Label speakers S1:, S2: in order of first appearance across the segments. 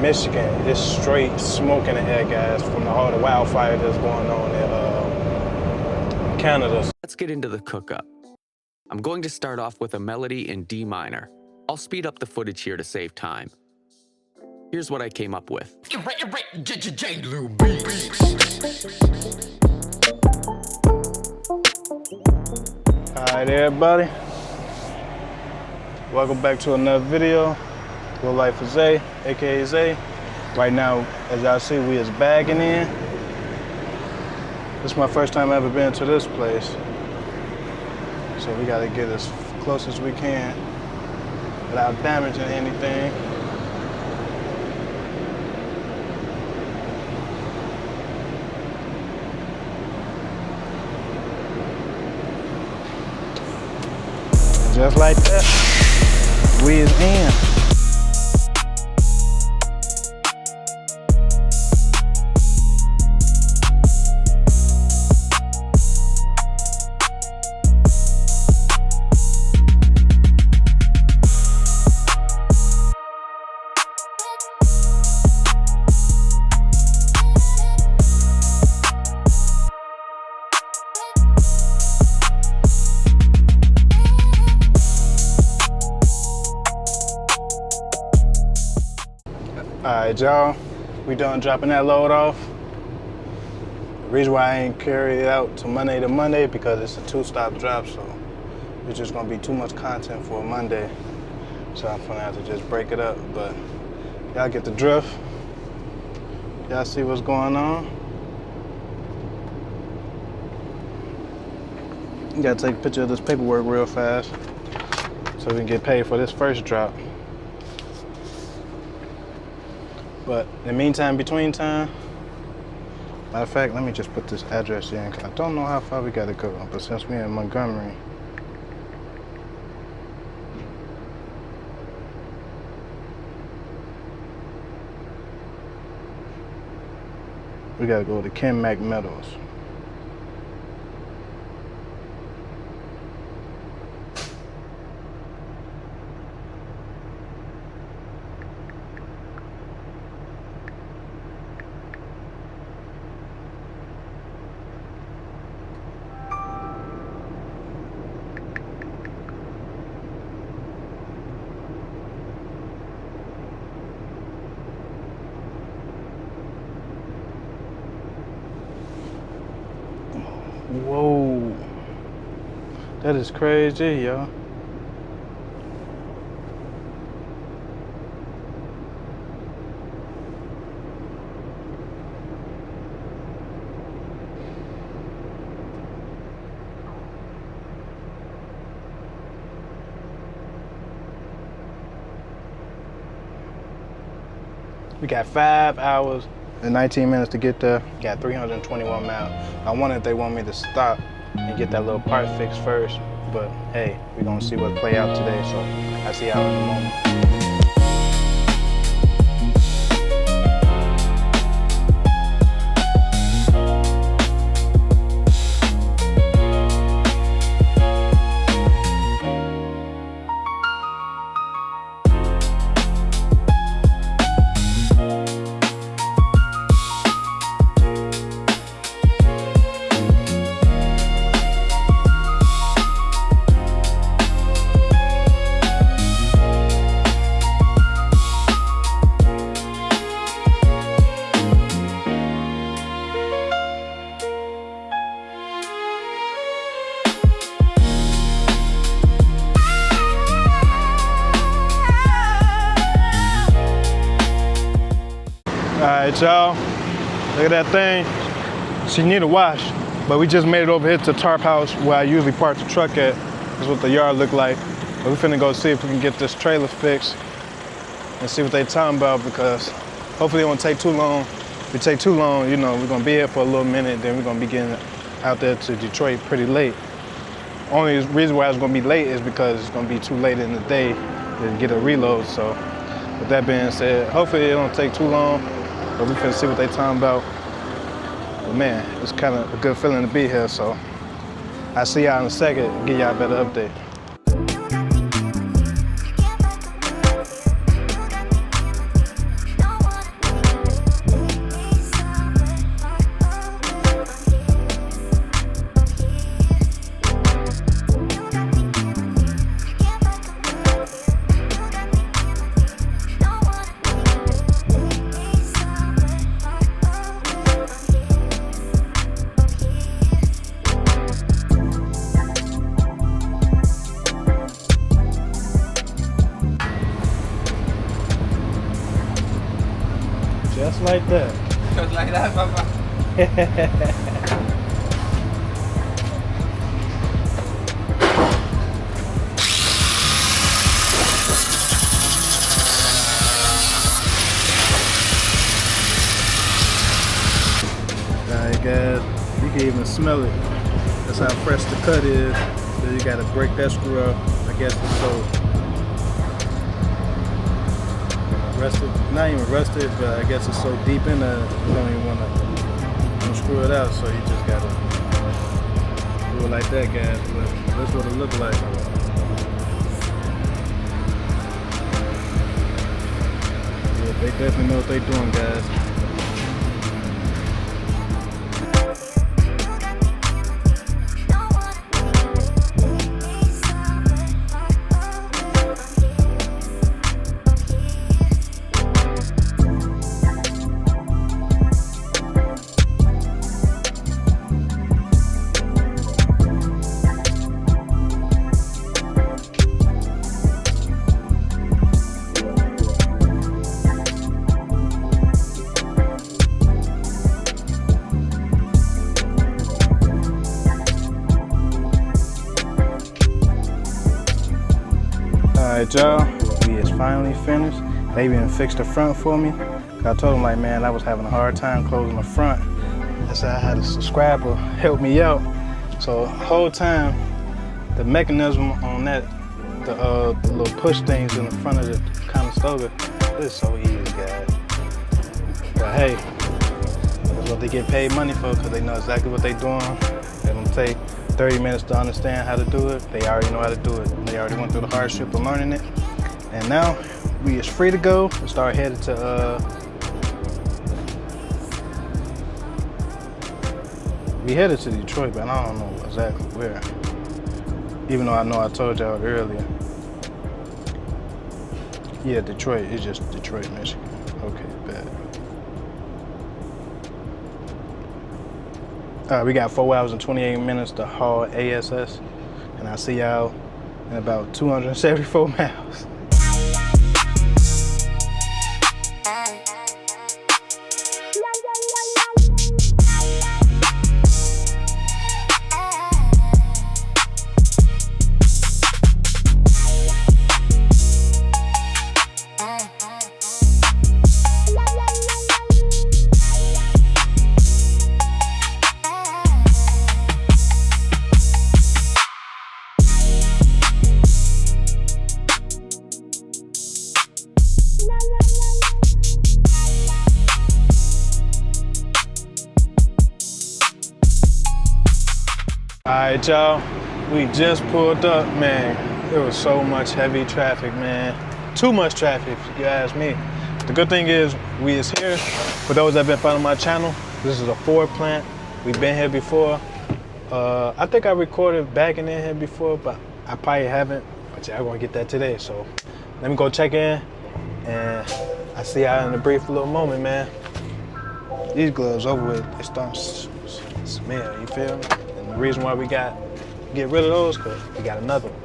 S1: Michigan. It's straight smoke in the air, guys, from all the wildfire that's going on in Canada.
S2: Let's get into the cook-up. I'm going to start off with a melody in D minor. I'll speed up the footage here to save time. Here's what I came up with.
S1: Alright everybody, welcome back to another video. Glo-Life with Zay, aka Zay. Right now, as y'all see, we is bagging in. This is my first time ever been to this place. So we gotta get as close as we can without damaging anything. Just like that, we is in. Alright y'all, we done dropping that load off. The reason why I ain't carry it out to Monday because it's a two-stop drop, so it's just gonna be too much content for a Monday. So I'm gonna have to just break it up, but y'all get the drift. Y'all see what's going on. You gotta take a picture of this paperwork real fast so we can get paid for this first drop. But in the meantime, between time, matter of fact, let me just put this address in. I don't know how far we gotta go, but since we're in Montgomery, we gotta go to Ken Mac Meadows. Whoa, that is crazy, y'all. We got 5 hours and 19 minutes to get there. Got 321 miles. I wonder if they want me to stop and get that little part fixed first. But hey, we're gonna see what play out today. So I'll see y'all in a moment. Alright y'all, look at that thing. She need a wash, but we just made it over here to Tarp House where I usually park the truck at. That's what the yard look like. But we're finna go see if we can get this trailer fixed and see what they talking about, because hopefully it won't take too long. If it take too long, you know, we're gonna be here for a little minute, then we're gonna be getting out there to Detroit pretty late. Only reason why it's gonna be late is because it's gonna be too late in the day to get a reload. So with that being said, hopefully it don't take too long, but we finna see what they talking about. But man, it's kind of a good feeling to be here, so I'll see y'all in a second and give y'all a better update. Just like that.
S3: Just like that, Papa.
S1: Alright guys, you can even smell it. That's how fresh the cut is. So you gotta break that screw up. I guess it's so rusted, not even rusted, but I guess it's so deep in there you don't even wanna screw it out. So you just gotta do it like that, guys. But that's what it looks like. Yeah, they definitely know what they're doing, guys. Alright y'all, we is finally finished. They even fixed the front for me. I told them like, man, I was having a hard time closing the front. I said I had a subscriber help me out. So the whole time, the mechanism on that, the little push things in the front of the Conestoga, it's so easy, guys. But hey, that's what they get paid money for, because they know exactly what they're doing. They don't take 30 minutes to understand how to do it. They already know how to do it. They already went through the hardship of learning it. And now we is free to go and start headed to we headed to Detroit, but I don't know exactly where. Even though I know I told y'all earlier. Yeah, Detroit, it's just Detroit, Michigan. Okay, bad. We got 4 hours and 28 minutes to haul ASS, and I'll see y'all in about 274 miles. Alright y'all, we just pulled up, man. There was so much heavy traffic, man. Too much traffic, if you ask me. The good thing is, we is here. For those that have been following my channel, this is a Ford plant. We've been here before. I think I recorded backing in here before, but I probably haven't. But yeah, I'm gonna get that today. So let me go check in, and I'll see y'all in a brief little moment, man. These gloves over with, they start to smell, you feel me? And the reason why we get rid of those, cause we got another one.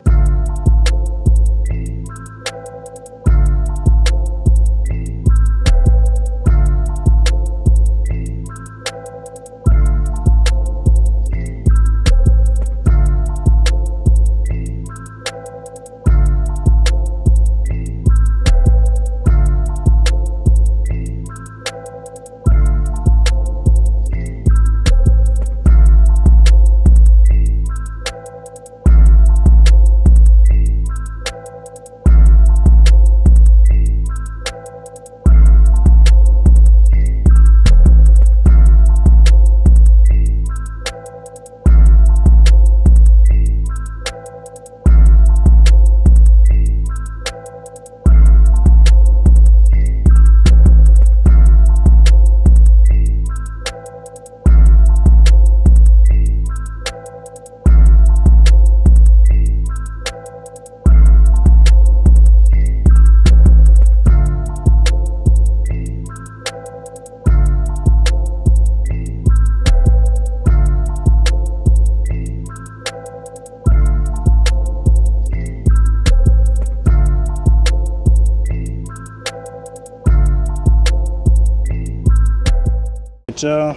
S1: right, y'all.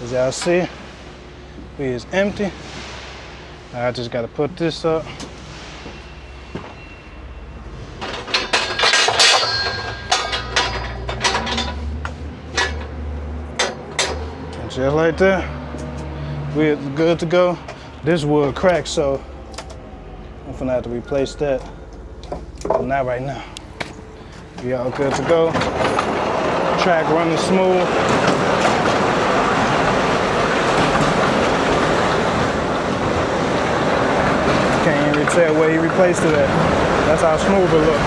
S1: As y'all see, we is empty. I just gotta put this up. And just like that, we're good to go. This wood cracked, so I'm gonna have to replace that. But not right now. We all good to go. Track running smooth. Can't even tell where he replaced it at. That's how smooth it looked.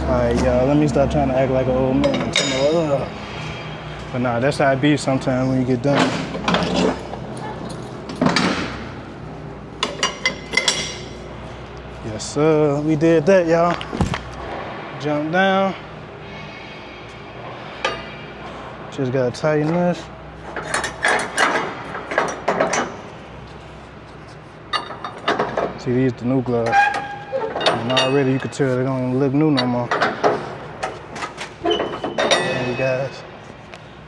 S1: Alright, y'all, let me stop trying to act like an old man. But nah, that's how it be sometimes when you get done. Yes, sir, we did that, y'all. Jump down. Just gotta tighten this. See, these the new gloves. And already you can tell they don't even look new no more. And you guys,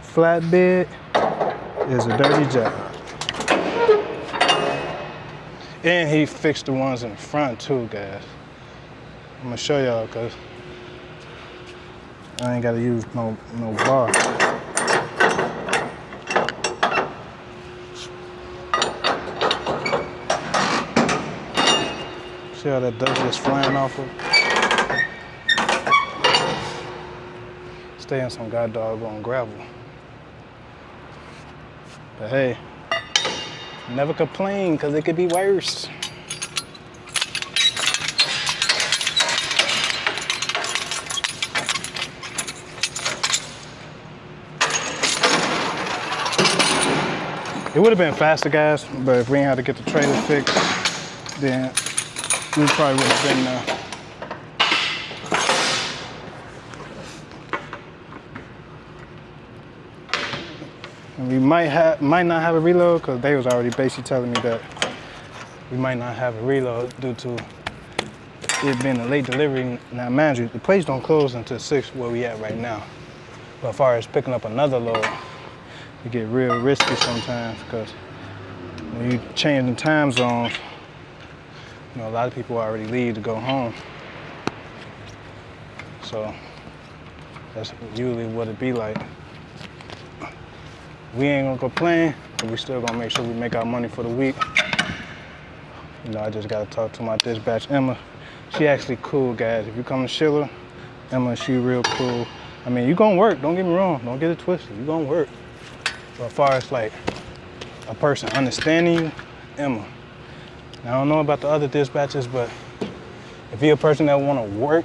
S1: flatbed is a dirty job. And he fixed the ones in the front too, guys. I'm gonna show y'all cause I ain't gotta use no bar. See how that dust is flying off of? Stay in some goddamn gravel. But hey, never complain, cause it could be worse. It would have been faster, guys, but if we ain't had to get the trailer fixed, then we probably would have been And we might not have a reload, because they was already basically telling me that we might not have a reload due to it being a late delivery. Now, mind you, the place don't close until 6 where we at right now. But as far as picking up another load, it get real risky sometimes, because when you change the time zones, you know, a lot of people already leave to go home. So that's usually what it be like. We ain't gonna complain, but we still gonna make sure we make our money for the week. You know, I just gotta talk to my dispatch, Emma. She actually cool, guys. If you come to Schiller, Emma, she real cool. I mean, you gonna work, don't get me wrong, don't get it twisted, you gonna work. But as far as like a person understanding you, Emma. Now, I don't know about the other dispatchers, but if you're a person that wanna work,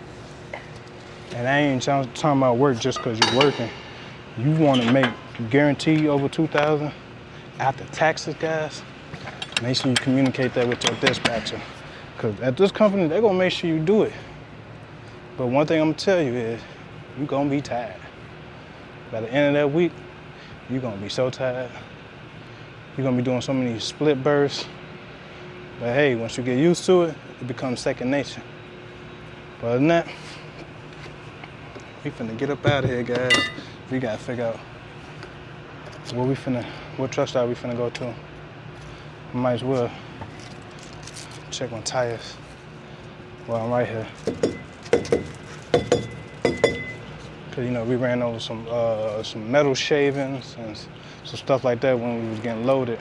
S1: and I ain't talking about work just cause you're working, you wanna make guarantee over $2,000 after taxes, guys, make sure you communicate that with your dispatcher. Cause at this company, they're gonna make sure you do it. But one thing I'm gonna tell you is, you're gonna be tired. By the end of that week, you're gonna be so tired. You're gonna be doing so many split bursts. But hey, once you get used to it, it becomes second nature. But other than that, we finna get up out of here, guys. We gotta figure out what truck stop we finna go to. Might as well check my tires while I'm right here. Cause you know, we ran over some metal shavings and some stuff like that when we was getting loaded.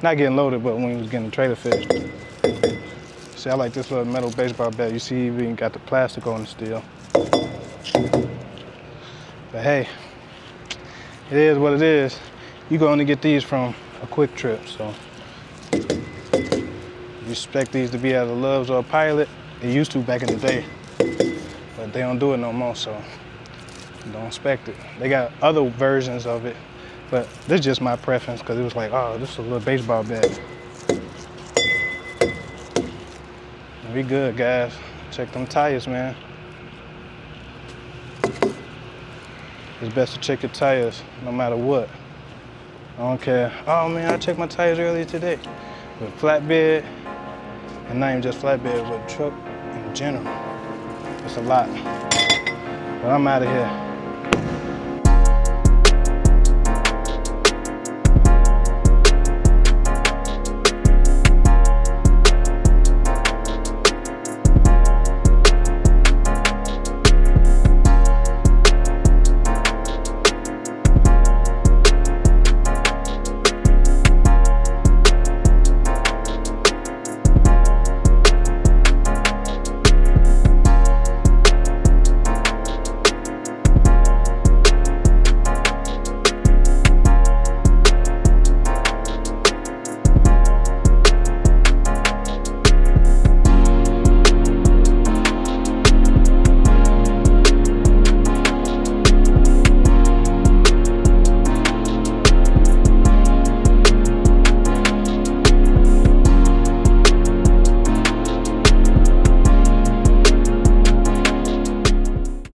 S1: Not getting loaded, but when we was getting the trailer fixed. See, I like this little metal baseball bat. You see, we ain't got the plastic on it still. But hey, it is what it is. You can only get these from a Quick Trip, so. You expect these to be out of Love's or a Pilot. They used to back in the day, but they don't do it no more, so don't expect it. They got other versions of it, but this is just my preference, because it was like, oh, this is a little baseball bat. We good, guys. Check them tires, man. it's best to check your tires no matter what. I don't care. Oh man, I checked my tires earlier today. With flatbed, and not even just flatbed, but truck in general. It's a lot. But I'm out of here.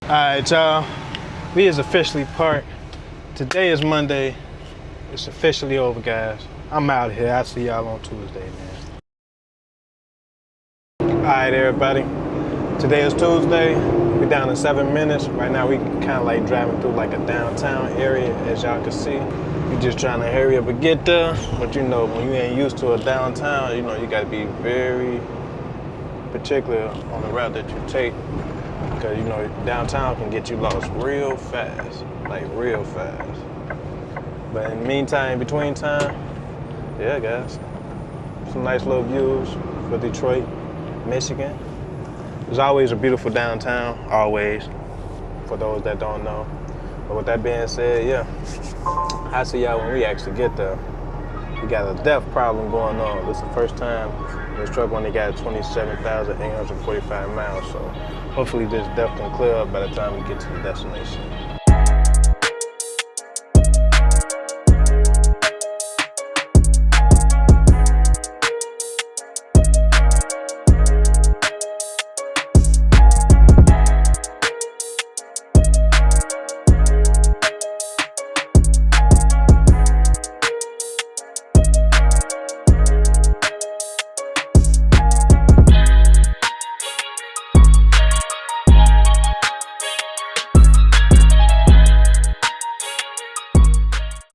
S1: Alright y'all, we is officially parked. Today is Monday. It's officially over, guys. I'm out of here. I'll see y'all on Tuesday, man. Alright everybody, today is Tuesday. We're down to 7 minutes. Right now we kind of like driving through like a downtown area, as y'all can see. We just trying to hurry up and get there. But you know, when you ain't used to a downtown, you know, you gotta be very particular on the route that you take. Because you know, downtown can get you lost real fast, like real fast. But in the meantime, in between time, yeah guys, some nice little views for Detroit, Michigan. There's always a beautiful downtown, always, for those that don't know. But with that being said, yeah, I'll see y'all when we actually get there. We got a depth problem going on. This is the first time this truck only got 27,845 miles, so hopefully this depth can clear up by the time we get to the destination.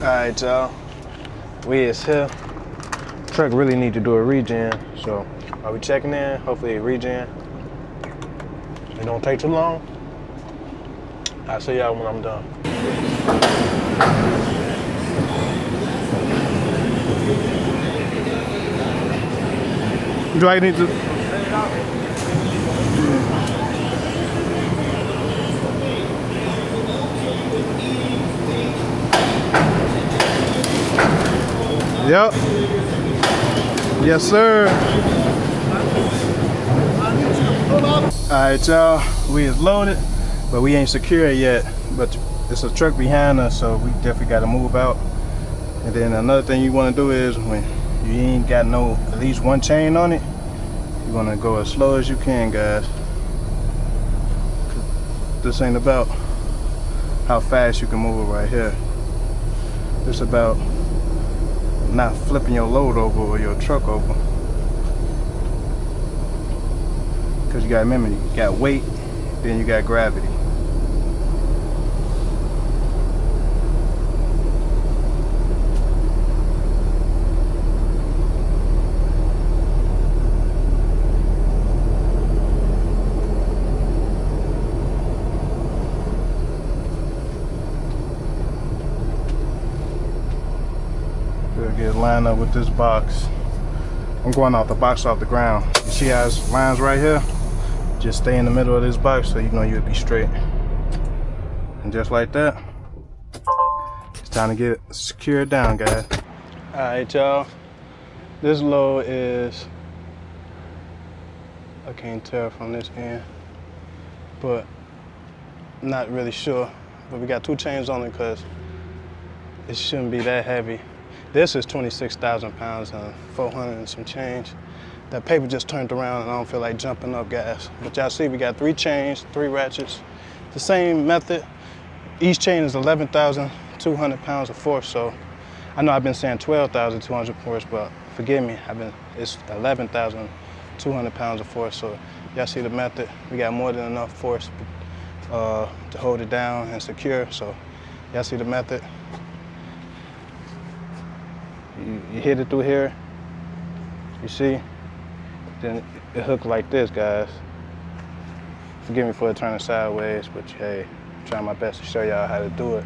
S1: Alright y'all, we is here. Truck really need to do a regen, so are we checking in? Hopefully a regen. It don't take too long. I'll see y'all when I'm done. Do I need to? Yep. Yes, sir. Alright, y'all. We is loaded, but we ain't secure yet. But it's a truck behind us, so we definitely got to move out. And then another thing you want to do is when you ain't got at least one chain on it, you want to go as slow as you can, guys. This ain't about how fast you can move it right here. It's about not flipping your load over or your truck over. Because you gotta remember, you got weight, then you got gravity. Get lined up with this box. I'm going off the box off the ground. You see how it's lines right here? Just stay in the middle of this box so you know you'll be straight. And just like that, it's time to get it secured down, guys. Alright y'all, this load is, I can't tell from this end, but I'm not really sure. But we got 2 chains on it because it shouldn't be that heavy. This is 26,000 pounds and 400 and some change. That paper just turned around and I don't feel like jumping up, guys. But y'all see we got 3 chains, 3 ratchets. The same method each chain is 11,200 pounds of force. So I know I've been saying 12,200 force, but forgive me, it's 11,200 pounds of force. So y'all see the method. We got more than enough force to hold it down and secure. So y'all see the method. You hit it through here, you see? Then it hooked like this, guys. Forgive me for turning sideways, but hey, I'm trying my best to show y'all how to do it.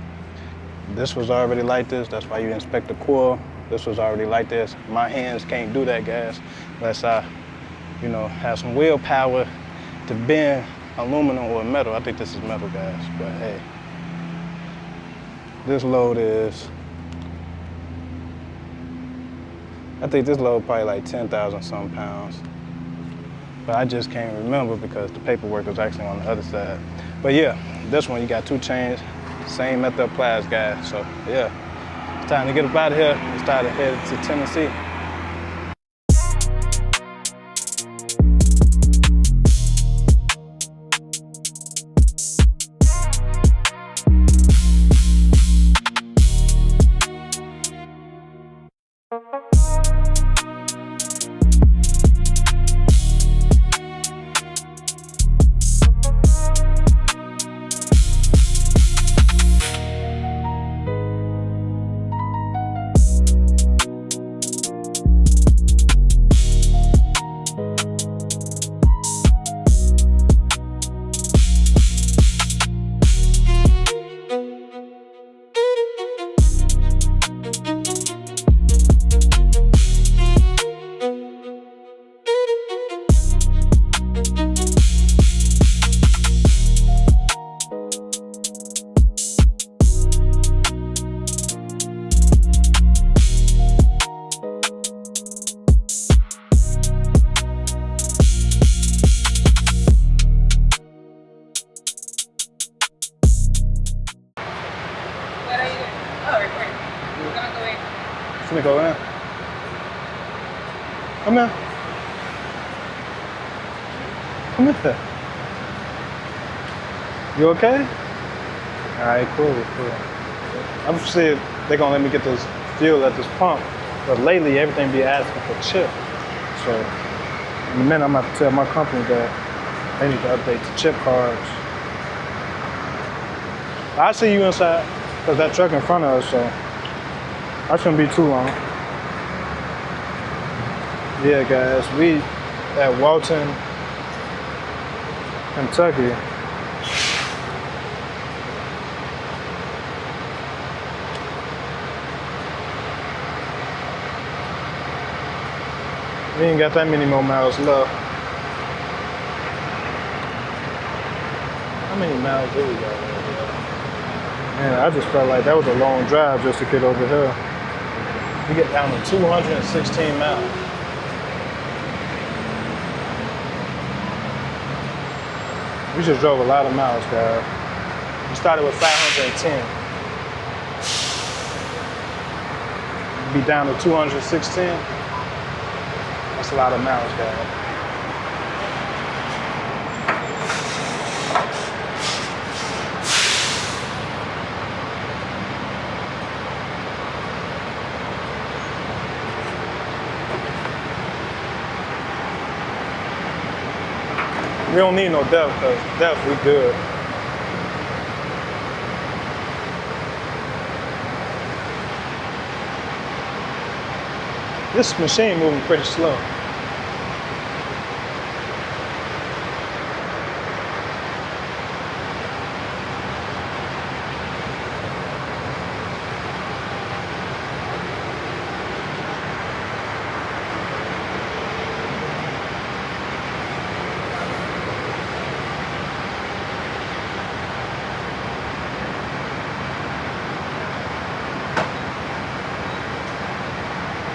S1: This was already like this, that's why you inspect the coil. This was already like this. My hands can't do that, guys, unless I, have some willpower to bend aluminum or metal. I think this is metal, guys, but hey. This load is, I think this load probably like 10,000 some pounds. But I just can't remember because the paperwork was actually on the other side. But yeah, this one you got 2 chains, same method applies, guys. So yeah, it's time to get up out of here. It's time to head to Tennessee. Let me go in. Come in. Come in there. You okay? All right, cool. I'm see they're gonna let me get this fuel at this pump, but lately everything be asking for chip. So in a minute I'm gonna have to tell my company that they need to update the chip cards. I'll see you inside, because that truck in front of us, so I shouldn't be too long. Yeah, guys, we at Walton, Kentucky. We ain't got that many more miles left. How many miles do we got? Man, I just felt like that was a long drive just to get over here. We get down to 216 miles. We just drove a lot of miles, guys. We started with 510. Be down to 216. That's a lot of miles, guys. We don't need no depth, because depth we good. This machine moving pretty slow.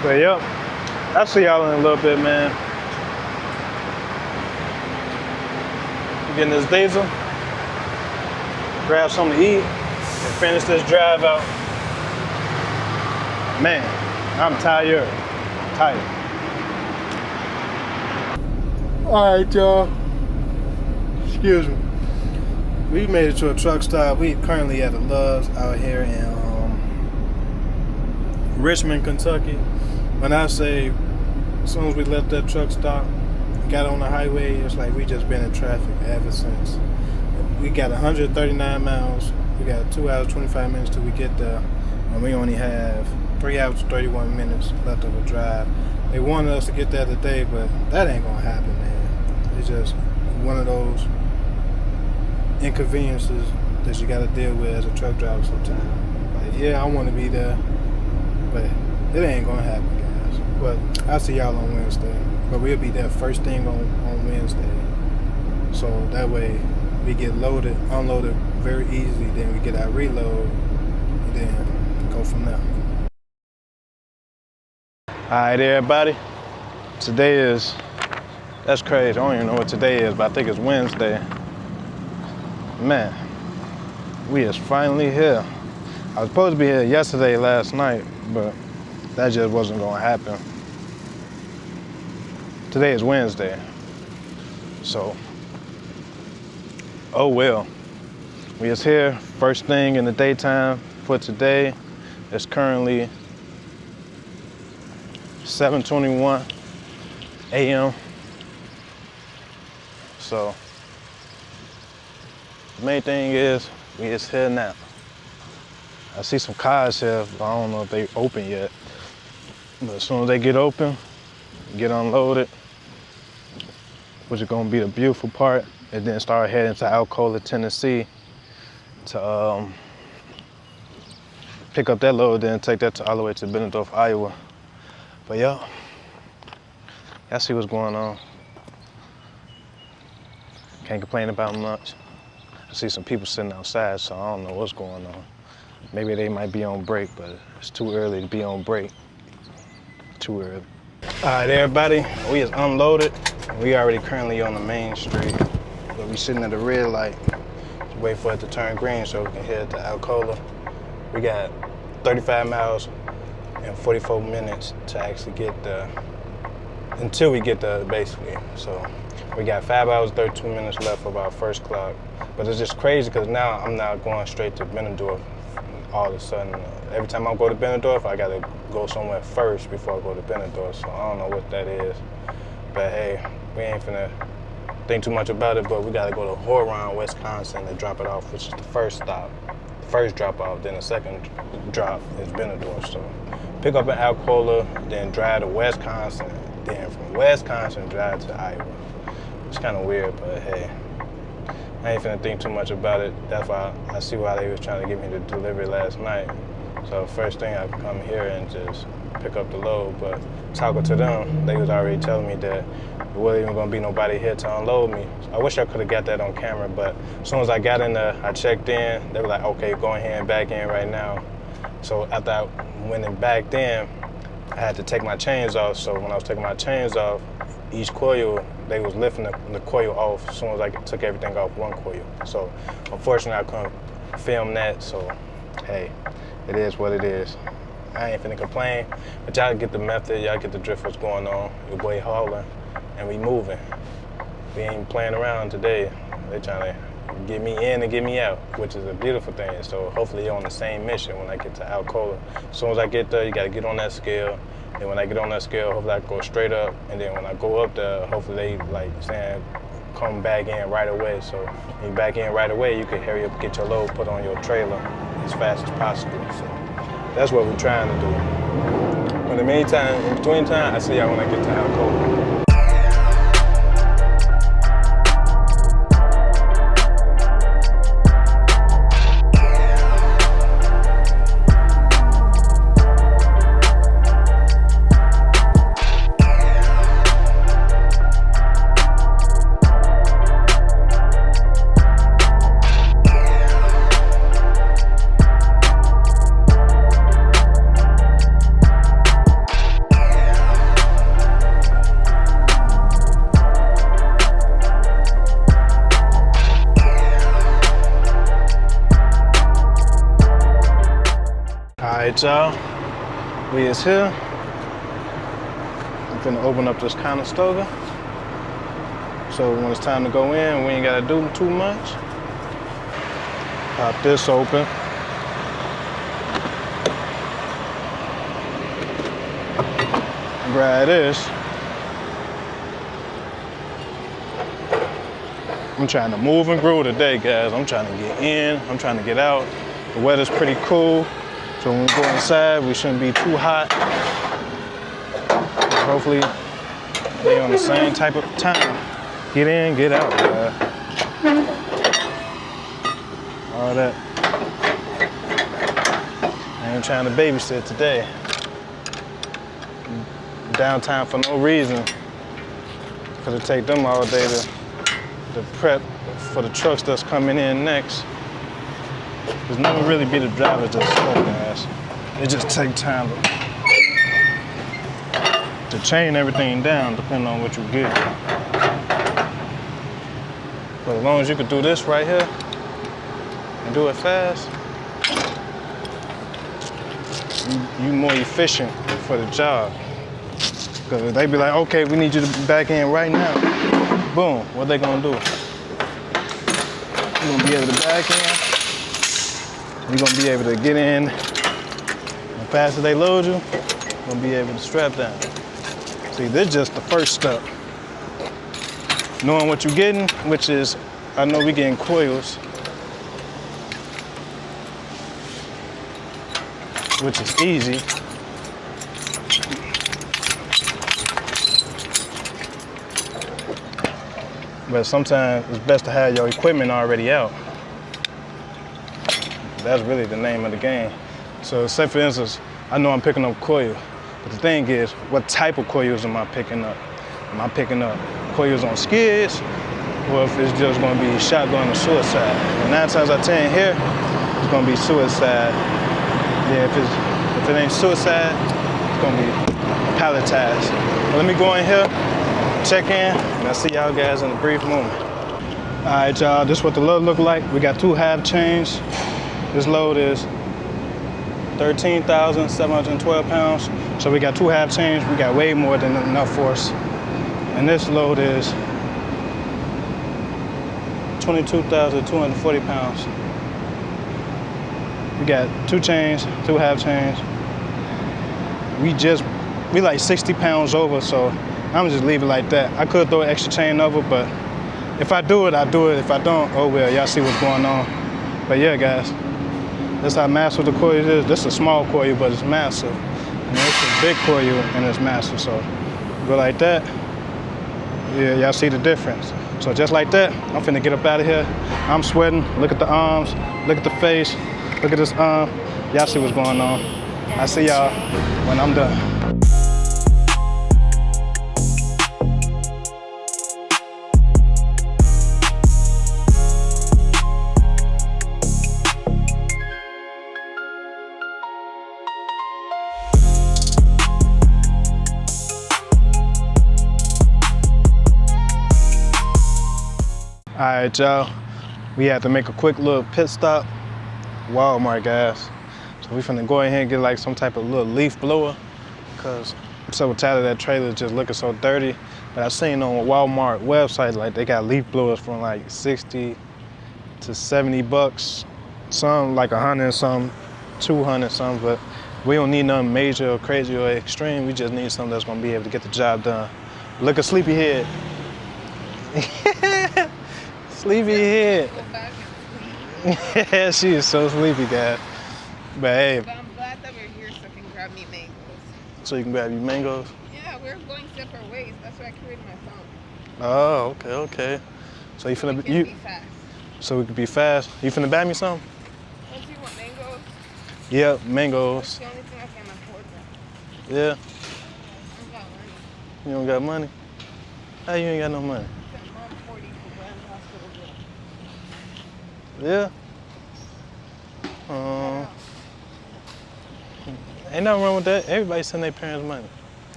S1: But yep, I'll see y'all in a little bit, man. We're getting this diesel, grab something to eat, and finish this drive out. Man, I'm tired. All right, y'all. Excuse me. We made it to a truck stop. We currently at the Love's out here in Richmond, Kentucky. When I say, as soon as we left that truck stop, got on the highway, it's like we just been in traffic ever since. We got 139 miles. We got 2 hours, 25 minutes till we get there. And we only have 3 hours, 31 minutes left of a drive. They wanted us to get there today, but that ain't gonna happen, man. It's just one of those inconveniences that you gotta deal with as a truck driver sometimes. Like, yeah, I wanna be there, but it ain't gonna happen, guys. But I'll see y'all on Wednesday. But we'll be there first thing on Wednesday. So that way we get loaded, unloaded very easily, then we get our reload, and then go from there. Alright everybody, today is, that's crazy, I don't even know what today is, but I think it's Wednesday. Man, we is finally here. I was supposed to be here yesterday, last night, but that just wasn't gonna happen. Today is Wednesday, so, oh well. We is here, first thing in the daytime for today. It's currently 7:21 a.m. So, the main thing is, we is here now. I see some cars here, but I don't know if they open yet. But as soon as they get open, get unloaded, which is gonna be the beautiful part, and then start heading to Alcola, Tennessee to pick up that load, then take that all the way to Benedorf, Iowa. But yeah, y'all see what's going on. Can't complain about much. I see some people sitting outside, so I don't know what's going on. Maybe they might be on break, but it's too early to be on break. Too early. All right, everybody, we is unloaded. We already currently on the main street, but we sitting at the red light, just wait for it to turn green so we can head to Alcola. We got 35 miles and 44 minutes to actually get there, until we get there, basically. So we got 5 hours, 32 minutes left of our first clock. But it's just crazy because now I'm not going straight to Benedorf all of a sudden. Every time I go to Benedorf, I gotta go somewhere first before I go to Benedorf, so I don't know what that is. But hey, we ain't finna think too much about it, but we gotta go to Huron, Wisconsin to drop it off, which is the first stop. The first drop off, then the second drop is Benedorf. So pick up in Alcola, then drive to Wisconsin, then from Wisconsin drive to Iowa. It's kind of weird, but hey, I ain't finna think too much about it. That's why I see why they was trying to get me the delivery last night. So first thing I come here and just pick up the load, but talking to them, they was already telling me that there wasn't even gonna be nobody here to unload me. So I wish I could have got that on camera, but as soon as I got in there, I checked in, they were like, okay, go ahead and back in right now. So after I went and backed in, I had to take my chains off. So when I was taking my chains off, each coil, they was lifting the coil off as soon as I took everything off one coil. So unfortunately, I couldn't film that, so hey, it is what it is. I ain't finna complain, but y'all get the method, y'all get the drift what's going on. Your boy hauling, and we moving. We ain't playing around today. They trying to get me in and get me out, which is a beautiful thing. So hopefully you're on the same mission when I get to Alcola. As soon as I get there, you gotta get on that scale. And when I get on that scale, hopefully I go straight up. And then when I go up there, hopefully they like saying, come back in right away. So when you back in right away, you can hurry up, get your load put on your trailer as fast as possible. So that's what we're trying to do. But in the meantime, in between time, I see y'all when I get to Alcola. Alright y'all, we is here. I'm finna open up this Conestoga. So when it's time to go in, we ain't gotta do too much. Pop this open. Grab this. I'm trying to move and groove today, guys. I'm trying to get in, I'm trying to get out. The weather's pretty cool, so when we go inside, we shouldn't be too hot. Hopefully, they on the same type of time. Get in, get out, guys. All that. I ain't trying to babysit today. Downtown for no reason. Cause it take them all day to prep for the trucks that's coming in next. There's never really be the drivers that's slow, guys. It just take time to chain everything down depending on what you get. But as long as you can do this right here and do it fast, you more efficient for the job. Cause they be like, okay, we need you to be back in right now. Boom, what they gonna do? You're gonna be able to back in. You're gonna be able to get in. And fast as they load you, you're gonna be able to strap down. See, this is just the first step. Knowing what you're getting, which is, I know we getting coils, which is easy. But sometimes it's best to have your equipment already out. That's really the name of the game. So say for instance, I know I'm picking up coil, but the thing is, what type of coils am I picking up? Am I picking up coils on skids, or if it's just gonna be shotgun or suicide? And 9 times out of 10 here, it's gonna be suicide. Yeah, if it ain't suicide, it's gonna be palletized. But let me go in here, check in, and I'll see y'all guys in a brief moment. All right, y'all, this is what the load look like. We got 2 half chains. This load is 13,712 pounds. So we got 2 half chains. We got way more than enough force. And this load is 22,240 pounds. We got 2 chains, 2 half chains. We like 60 pounds over, so I'm just leave it like that. I could throw an extra chain over, but if I do it, I do it. If I don't, oh well, y'all see what's going on. But yeah, guys, that's how massive the coil is. This is a small coil, but it's massive. And this is a big coil, and it's massive, so go like that. Yeah, y'all see the difference. So just like that, I'm finna get up out of here. I'm sweating. Look at the arms, look at the face, look at this arm. Y'all see what's going on. I'll see y'all when I'm done. All right, y'all. We had to make a quick little pit stop. Walmart, guys. So we finna go ahead and get like some type of little leaf blower, cause I'm so tired of that trailer just looking so dirty. But I seen on Walmart website, like they got leaf blowers from like 60 to 70 bucks. Some like 100 some, 200 some, but we don't need nothing major or crazy or extreme. We just need something that's gonna be able to get the job done. Look at Sleepyhead. Sleepyhead. Yeah, she is so sleepy, guys. But hey.
S3: But I'm glad that we're here so I can grab me mangoes.
S1: So you can grab your mangoes?
S3: Yeah, we're going separate ways. That's why I carried my phone.
S1: Oh, okay. So you finna
S3: be fast.
S1: So we could be fast. You finna buy me some?
S3: Don't you want mangoes?
S1: Yep, mangoes.
S3: That's the only thing I can afford.
S1: Yeah.
S3: I don't got money.
S1: You don't got money? How you ain't got no money?
S3: I sent mom 40 for grand hospital
S1: Yeah.
S3: bill.
S1: Ain't nothing wrong with that. Everybody send their parents money.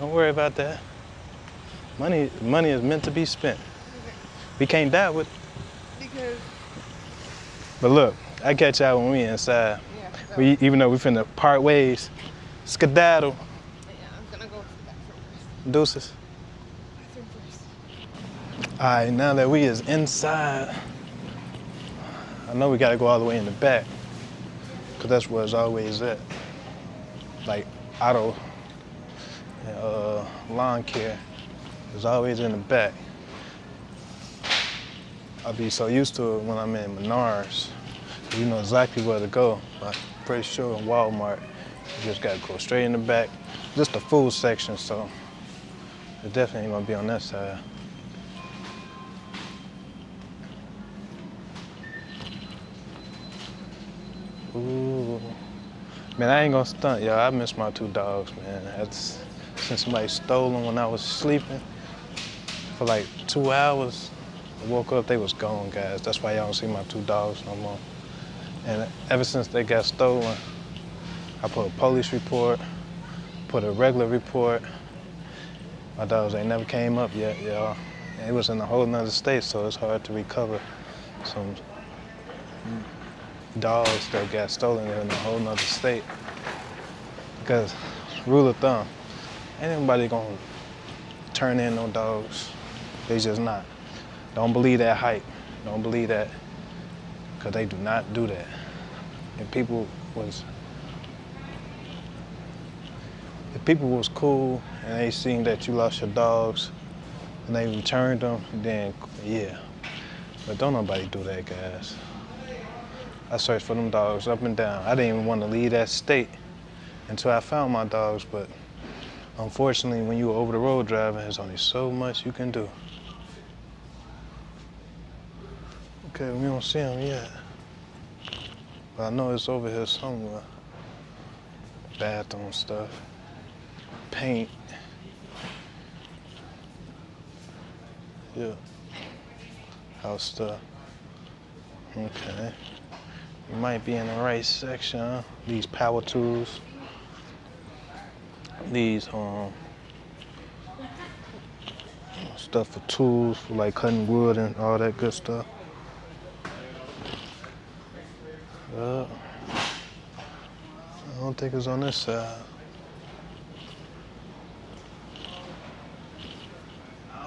S1: Don't worry about that. Money is meant to be spent. We can't die with it.
S3: Because.
S1: But look, I catch y'all when we inside.
S3: Yeah. So,
S1: Even though we finna part ways, skedaddle.
S3: yeah, I'm gonna go to the bathroom first.
S1: Deuces.
S3: Bathroom first.
S1: All right, now that we is inside, I know we gotta go all the way in the back, because that's where it's always at. Like auto lawn care is always in the back. I'll be so used to it when I'm in Menards. You know exactly where to go. But I'm pretty sure in Walmart, you just gotta go straight in the back. Just the food section, so it definitely ain't gonna be on that side. Ooh. Man, I ain't gonna stunt, y'all. I miss my 2 dogs, man. Since somebody stole them when I was sleeping for like 2 hours. I woke up, they was gone, guys. That's why y'all don't see my 2 dogs no more. And ever since they got stolen, I put a police report, put a regular report. My dogs ain't never came up yet, y'all. It was in a whole nother state, so it's hard to recover some dogs that got stolen in a whole nother state. Because rule of thumb, ain't anybody gonna turn in no dogs. They just not. Don't believe that hype. Don't believe that, because they do not do that. If people was cool and they seen that you lost your dogs and they returned them, then yeah. But don't nobody do that, guys. I searched for them dogs up and down. I didn't even want to leave that state until I found my dogs, but unfortunately, when you over the road driving, there's only so much you can do. Okay, we don't see them yet. But I know it's over here somewhere. Bathroom stuff, paint. Yeah, house stuff. Okay, you might be in the right section. Huh? These power tools. These stuff for tools, for like cutting wood and all that good stuff. I don't think it's on this side.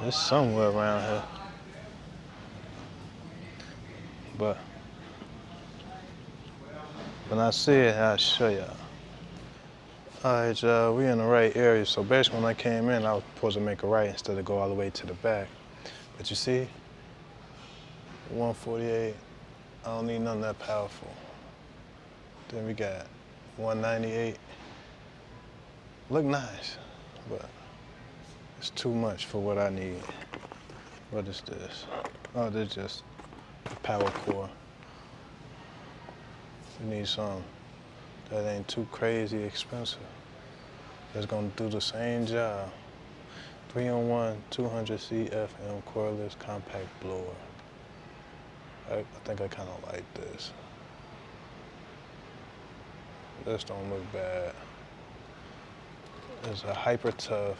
S1: It's somewhere around here. But when I see it, I'll show y'all. All right, y'all, we in the right area. So basically when I came in, I was supposed to make a right instead of go all the way to the back. But you see, 148, I don't need nothing that powerful. Then we got 198. Look nice, but it's too much for what I need. What is this? Oh, this is just a power core. We need something that ain't too crazy expensive. That's gonna do the same job. 3-in-1 200 CFM cordless compact blower. I think I kind of like this. This don't look bad. It's a hyper tough.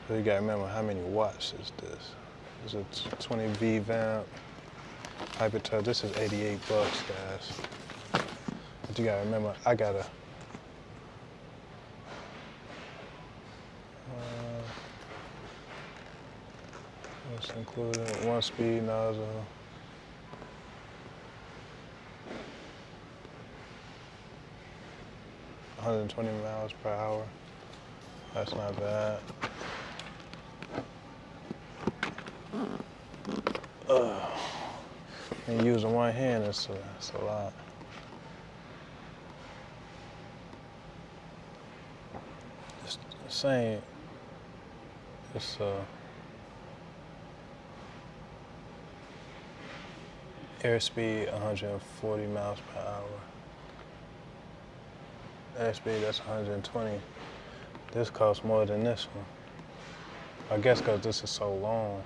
S1: So you gotta remember how many watts is this. It's a 20 V vamp. Hyper tough. This is 88 bucks, guys. But you gotta remember, I got a what's included? 1-speed nozzle. $120 miles per hour. That's not bad. And using one hand, it's a lot. It's the same. It's airspeed 140 miles per hour. Airspeed, that's 120. This costs more than this one. I guess because this is so long.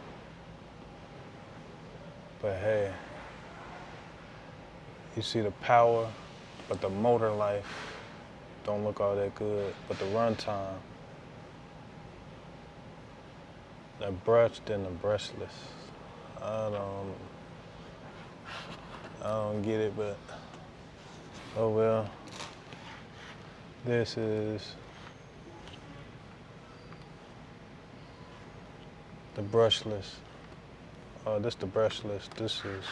S1: But hey, you see the power, but the motor life don't look all that good. But the runtime, the brushed and the brushless, I don't get it, but oh well. This is the brushless. Oh, this the brushless. This is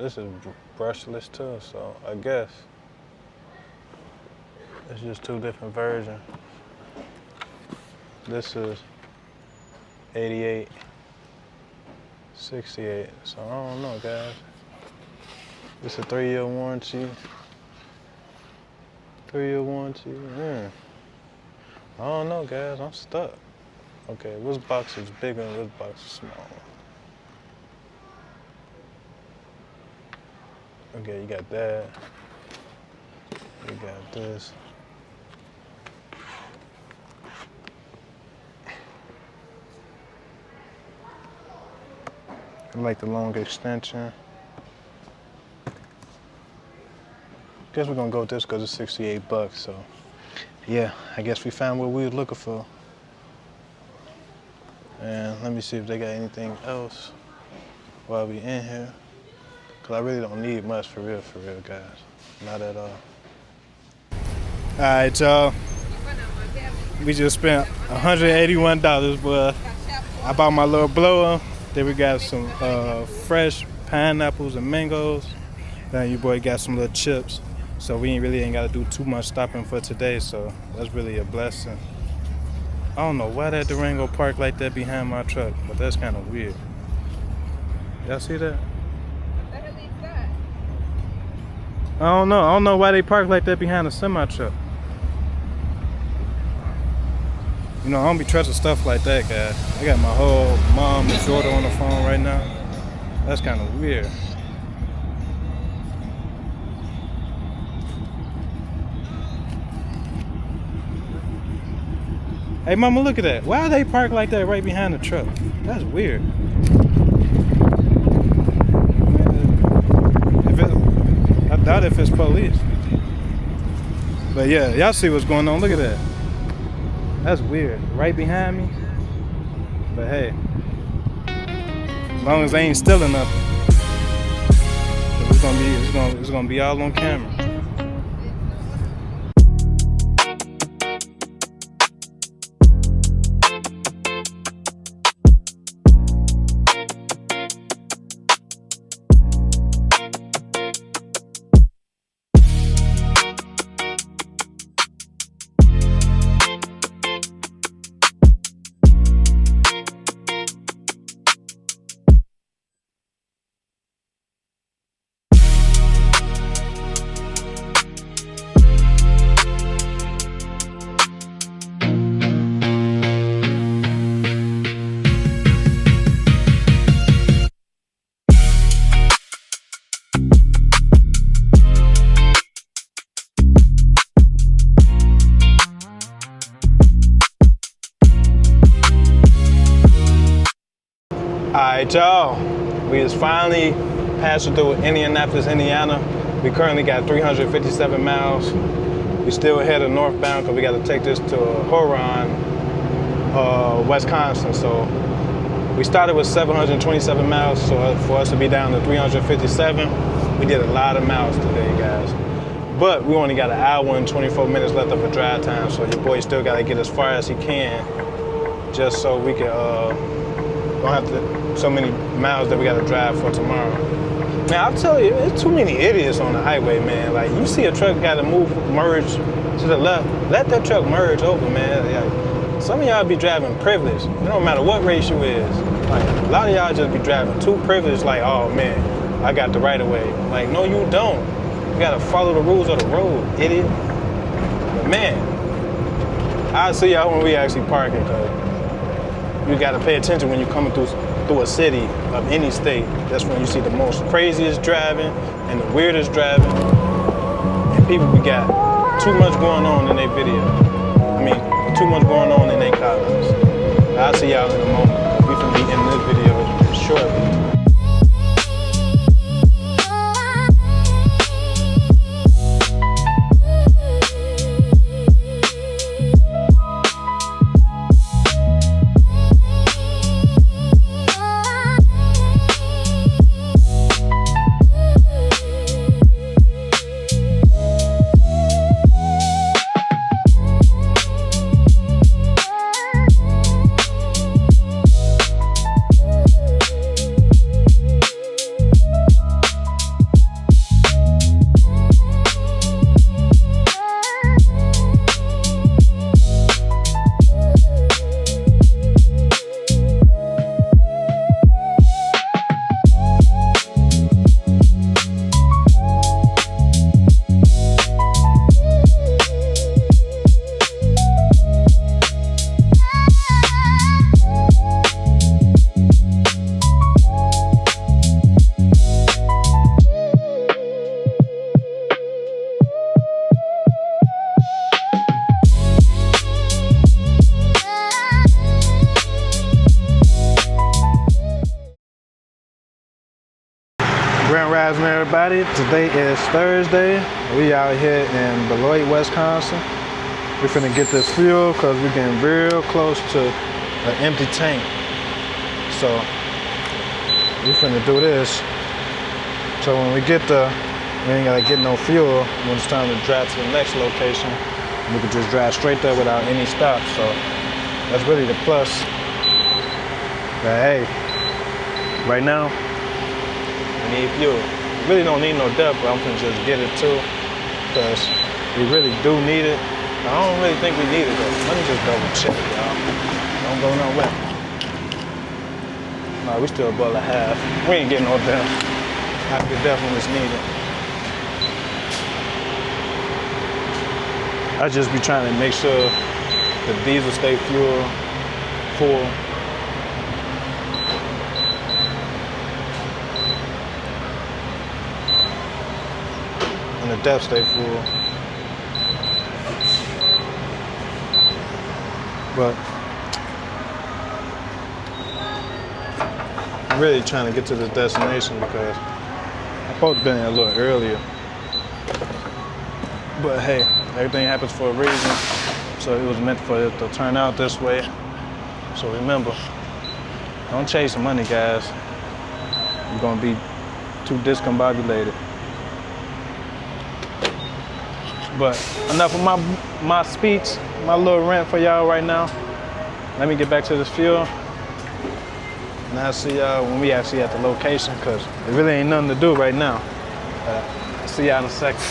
S1: This is brushless too, so I guess it's just two different versions. This is 88, 68, so I don't know, guys. This is a 3-year warranty. 3-year warranty, I don't know, guys, I'm stuck. Okay, which box is bigger and which box is smaller? Okay, you got that. You got this. I like the long extension. Guess we're gonna go with this because it's 68 bucks, so yeah, I guess we found what we were looking for. And let me see if they got anything else while we in here. Cause I really don't need much for real, guys. Not at all. All right, y'all. We just spent $181, but I bought my little blower. Then we got some fresh pineapples and mangoes. Then your boy got some little chips. So we ain't got to do too much stopping for today. So that's really a blessing. I don't know why that Durango parked like that behind my truck, but that's kind of weird. Y'all see that?
S3: What the hell is that?
S1: I don't know why they parked like that behind a semi truck. You know, I don't be trusting stuff like that, guys. I got my whole mom and daughter on the phone right now. That's kind of weird. Hey, mama, look at that. Why are they parked like that right behind the truck? That's weird. I doubt if it's police. But yeah, y'all see what's going on. Look at that. That's weird. Right behind me. But hey, as long as they ain't stealing nothing, it's gonna be all on camera. Alright, y'all, we just finally passed through Indianapolis, Indiana. We currently got 357 miles. We still headed northbound because we got to take this to Huron, Wisconsin. So we started with 727 miles, so for us to be down to 357, we did a lot of miles today, guys. But we only got an hour and 24 minutes left of a drive time, so your boy still got to get as far as he can, just so we can don't have to so many miles that we got to drive for tomorrow. Man, I'll tell you, there's too many idiots on the highway, man. Like, you see a truck got to merge to the left, let that truck merge over, man. Like, some of y'all be driving privileged. It don't matter what race you is. Like, a lot of y'all just be driving too privileged, like, oh man, I got the right of way. Like, no, you don't. You got to follow the rules of the road, idiot. But man, I'll see y'all when we actually parking, cause you got to pay attention when you're coming through a city of any state. That's when you see the most craziest driving and the weirdest driving. And people got too much going on in their video. I mean, too much going on in their comments. I'll see y'all in a moment. We can be in this video shortly. Grand Rising, everybody. Today is Thursday. We out here in Beloit, Wisconsin. We finna get this fuel because we're getting real close to an empty tank. So we finna do this. So when we get there, we ain't gotta get no fuel. When it's time to drive to the next location, we can just drive straight there without any stops. So that's really the plus. But hey, right now, we need fuel. We really don't need no depth, but I'm gonna just get it too, because we really do need it. I don't really think we need it though. Let me just double check, y'all. Don't go nowhere. Nah, we still a bull and a half. We ain't getting no depth. I could definitely need it. I just be trying to make sure the diesel stay full. And the depth stay full. But I'm really trying to get to this destination because I'm supposed to be in a little earlier. But hey, everything happens for a reason. So it was meant for it to turn out this way. So remember, don't chase the money, guys. You're gonna be too discombobulated. But enough of my speech, my little rant for y'all right now. Let me get back to this fuel. And I'll see y'all when we actually at the location, because there really ain't nothing to do right now. I'll see y'all in a second.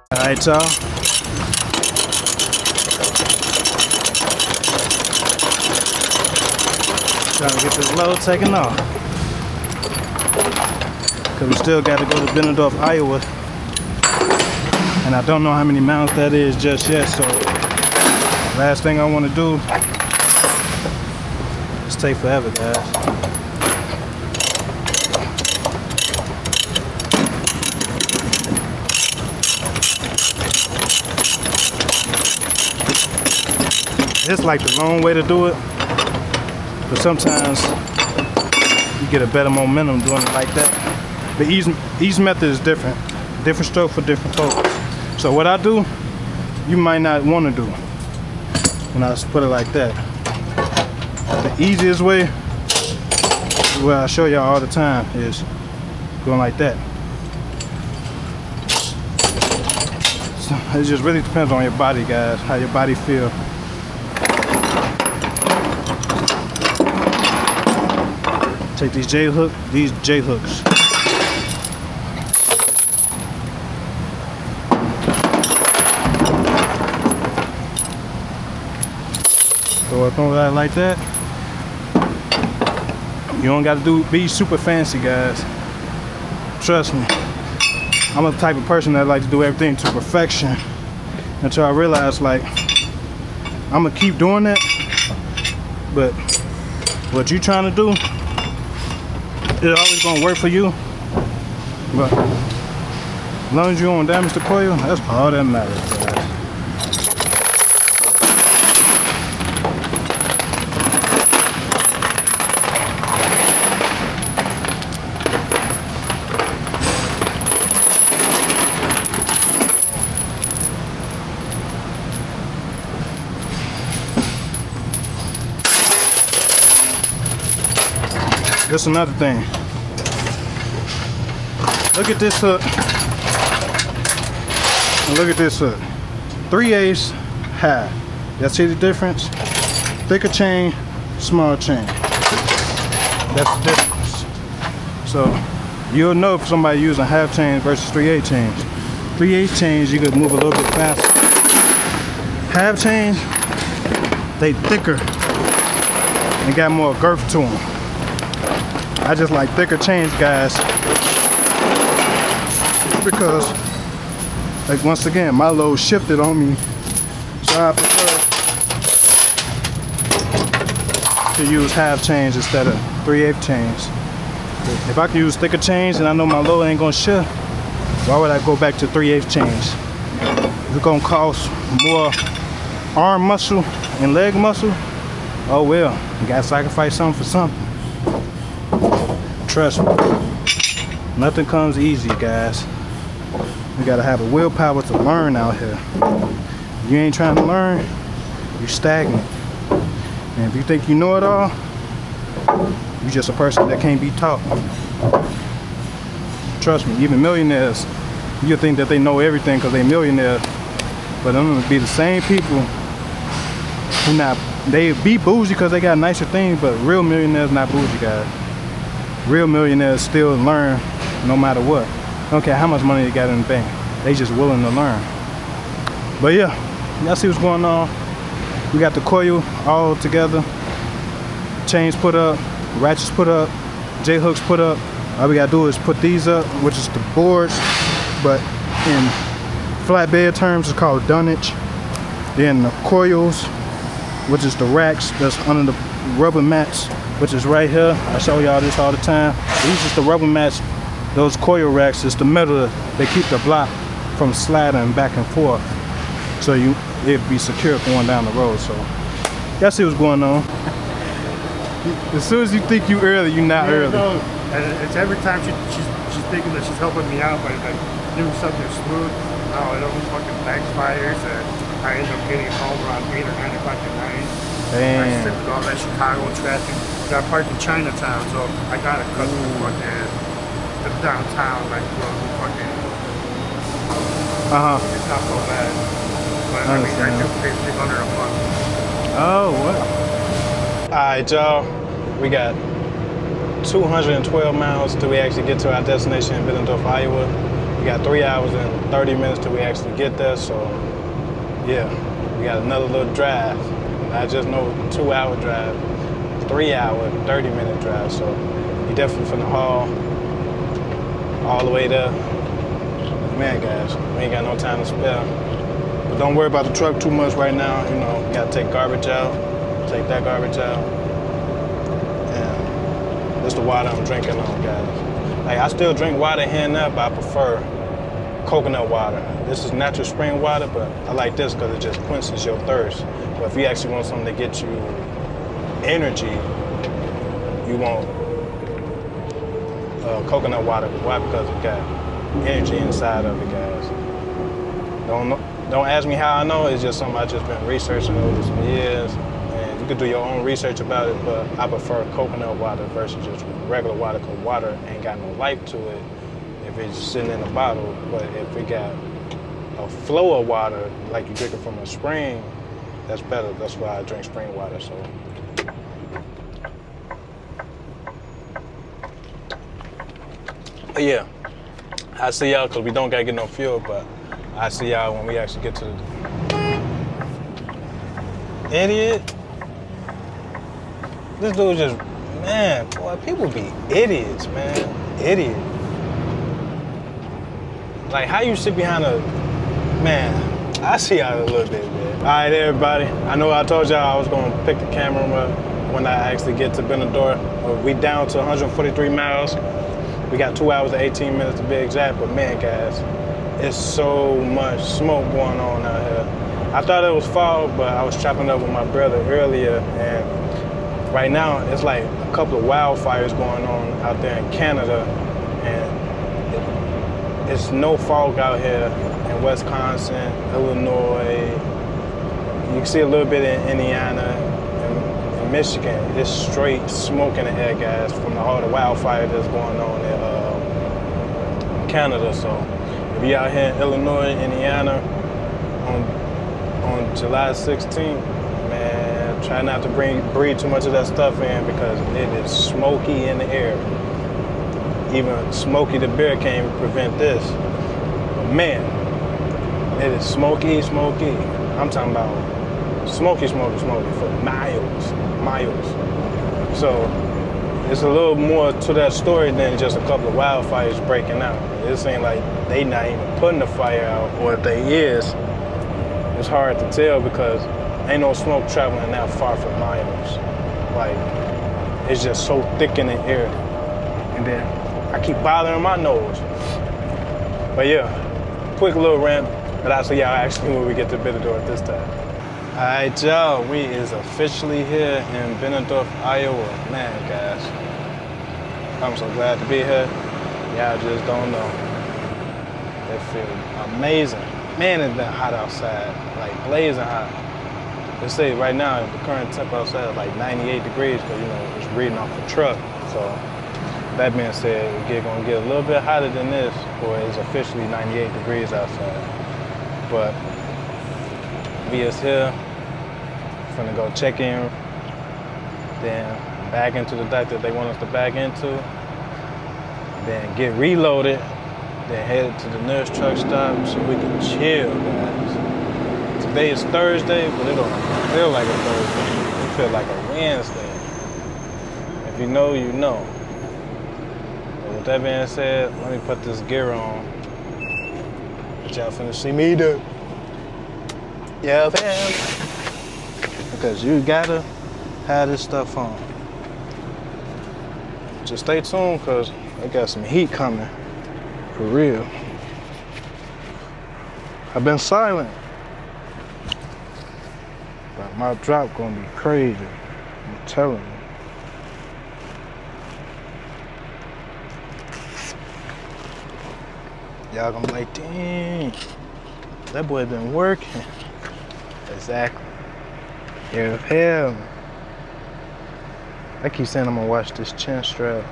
S1: All right, y'all. Trying to get this load taken off. Because we still got to go to Benedorf, Iowa. And I don't know how many miles that is just yet, so last thing I want to do is take forever, guys. It's like the long way to do it, but sometimes you get a better momentum doing it like that. But each method is different. Different stroke for different folks. So what I do, you might not want to do when I put it like that. The easiest way, what I show y'all all the time, is going like that. So it just really depends on your body, guys, how your body feel. Take these J-hooks. Throw it over that like that. You don't got to be super fancy, guys. Trust me. I'm the type of person that like to do everything to perfection until I realize, like, I'm gonna keep doing that, but what you trying to do, it's always gonna work for you. But as long as you don't damage the coil, that's all that matters, guys. This is another thing. Look at this hook. And look at this hook. 3/8 half. Y'all see the difference? Thicker chain, small chain. That's the difference. So you'll know if somebody using half chains versus 3/8 chains. 3/8 chains, you could move a little bit faster. Half chains, they thicker and got more girth to them. I just like thicker chains, guys, because, like, once again, my load shifted on me, so I prefer to use half chains instead of 3/8 chains. If I can use thicker chains and I know my load ain't gonna shift, why would I go back to 3/8 chains? It's gonna cost more arm muscle and leg muscle. Oh well, you gotta sacrifice something for something. Trust me, nothing comes easy, guys. You gotta have a willpower to learn out here. If you ain't trying to learn, you're stagnant. And if you think you know it all, you're just a person that can't be taught. Trust me, even millionaires, you think that they know everything because they millionaires, but them gonna be the same people who not, they be bougie because they got nicer things, but real millionaires not bougie, guys. Real millionaires still learn no matter what. Don't care how much money they got in the bank. They just willing to learn. But yeah, y'all see what's going on. We got the coil all together. Chains put up, ratchets put up, J-hooks put up. All we gotta do is put these up, which is the boards, but in flatbed terms, it's called dunnage. Then the coils, which is the racks that's under the rubber mats, which is right here. I show y'all this all the time. These is the rubber mats. Those coil racks is the metal. They keep the block from sliding back and forth, so it'd be secure going down the road. So y'all see what's going on. As soon as you think you early, you're not early.
S4: No. And it's every time she's thinking that she's helping me out by like doing something smooth. Oh, it always fucking backfires, and I end up getting home around 8 or 9 o'clock at night.
S1: Damn.
S4: I sit with all that Chicago traffic. Got parked in Chinatown, so I gotta cut the fucking the downtown, like fucking. It's not so bad, but I mean I do pay $300 a month.
S1: Oh, what? All right, y'all. We got 212 miles till we actually get to our destination in Biddendorf, Iowa. We got 3 hours and 30 minutes till we actually get there. So, yeah, we got another little drive. Not just no 2-hour drive, 3 hour, 30-minute drive. So, we definitely finna haul all the way there. Man, guys, we ain't got no time to spare. But don't worry about the truck too much right now. You know, we gotta take garbage out, take that garbage out. This is the water I'm drinking on, guys. Like, I still drink water here and there, but I prefer coconut water. This is natural spring water, but I like this because it just quenches your thirst. But if you actually want something to get you energy, you want coconut water. Why? Because it got energy inside of it, guys. Don't ask me how I know. It's just something I've just been researching over some years. You could do your own research about it, but I prefer coconut water versus just regular water, because water ain't got no life to it if it's just sitting in a bottle. But if it got a flow of water, like you drink it from a spring, that's better. That's why I drink spring water. So. But yeah, I see y'all, because we don't gotta get no fuel, but I see y'all when we actually get to the... Idiot. This dude just, man, boy, people be idiots, man. Idiot. Like, how you sit behind a, man, I see y'all a little bit, man. All right, everybody. I know I told y'all I was gonna pick the camera up when I actually get to Biddendorf. We down to 143 miles. We got 2 hours and 18 minutes to be exact, but man, guys, it's so much smoke going on out here. I thought it was fall, but I was chopping up with my brother earlier, and right now, it's like a couple of wildfires going on out there in Canada, and it's no fog out here in Wisconsin, Illinois. You can see a little bit in Indiana and Michigan. It's straight smoke in the air, guys, from all the wildfire that's going on in Canada. So if you're out here in Illinois, Indiana, on July 16th, man, try not to breathe too much of that stuff in, because it is smoky in the air. Even Smokey the Bear can't even prevent this. But man, It is smoky, smoky. I'm talking about smoky, smoky, smoky for miles, miles. So it's a little more to that story than just a couple of wildfires breaking out. It seems like they not even putting the fire out, or if they is, it's hard to tell because ain't no smoke traveling that far for miles. Like, it's just so thick in the air. And then I keep bothering my nose. But yeah, quick little rant, but I'll see y'all actually when we get to Benadorf this time. All right, y'all, we is officially here in Benadorf, Iowa. Man, guys, I'm so glad to be here. Y'all just don't know. It feels amazing. Man, it's been hot outside, like blazing hot. They say right now, the current temp outside is like 98 degrees, but you know, it's reading off the truck. So that being said, we're gonna get a little bit hotter than this, or it's officially 98 degrees outside. But we is here, finna go check in, then back into the doctor they want us to back into, then get reloaded, then head to the nearest truck stop so we can chill, guys. Today is Thursday, but it don't feel like a Thursday. It feels like a Wednesday. If you know, you know. But with that being said, let me put this gear on. Y'all finna see me do. Yeah, man. Because you gotta have this stuff on. Just stay tuned, because I got some heat coming. For real. I've been silent. But my drop gonna be crazy. I'm telling you. Y'all gonna be like, dang, that boy been working. Exactly. Yeah, hell. I keep saying I'm gonna wash this chin strap.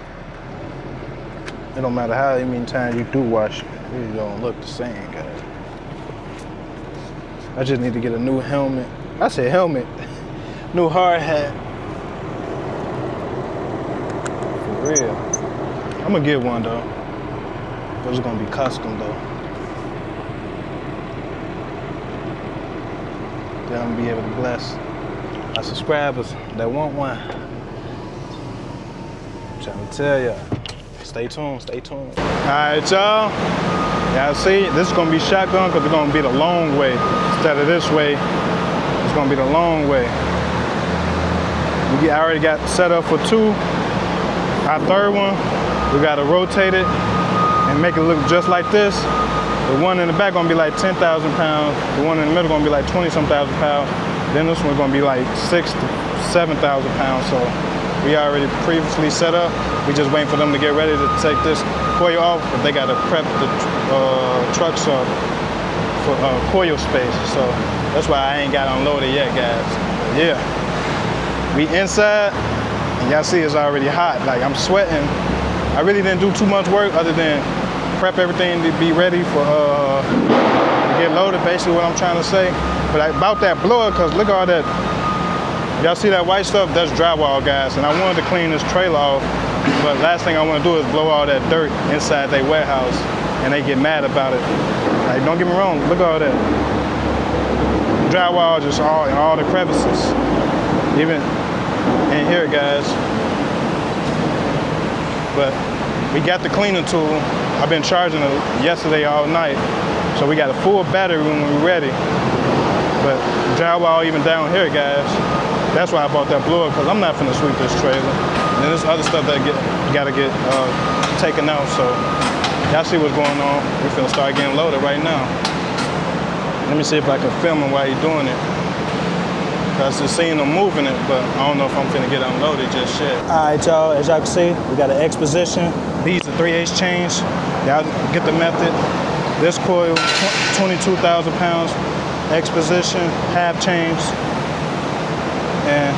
S1: It don't matter how many times you do wash it, it really don't look the same, guys. I just need to get a new helmet. I said helmet. New hard hat. For real. I'm gonna get one though. It's gonna be custom though. Then I'm gonna be able to bless my subscribers that want one. I'm trying to tell y'all. Stay tuned, stay tuned. All right, y'all. Y'all see, this is gonna be shotgun because it's gonna be the long way. Instead of this way, it's gonna be the long way. I already got set up for two. Our third one, we gotta rotate it and make it look just like this. The one in the back gonna be like 10,000 pounds. The one in the middle gonna be like 20-some thousand pounds. Then this one's gonna be like 6,000 to 7,000 pounds. So we already previously set up. We just waiting for them to get ready to take this coil off, but they gotta prep the trucks up for coil space. So that's why I ain't got unloaded yet, guys. But yeah, we inside, and y'all see it's already hot. Like I'm sweating. I really didn't do too much work other than prep everything to be ready for to get loaded, basically what I'm trying to say. But about that blower, because look at all that, y'all see that white stuff? That's drywall, guys. And I wanted to clean this trailer off, but last thing I want to do is blow all that dirt inside their warehouse, and they get mad about it. Like, don't get me wrong, look at all that. Drywall just all in all the crevices. Even in here, guys. But we got the cleaning tool. I've been charging it yesterday all night. So we got a full battery when we're ready. But drywall even down here, guys. That's why I bought that blower, because I'm not finna sweep this trailer. And there's other stuff that gotta get taken out. So y'all see what's going on. We're finna start getting loaded right now. Let me see if I can film him while he's doing it. Because just seeing them moving it, but I don't know if I'm finna get unloaded just yet. All right, y'all, as y'all can see, we got an exposition. These are 3/8 chains. Y'all get the method. This coil, 22,000 pounds. Exposition, half chains. And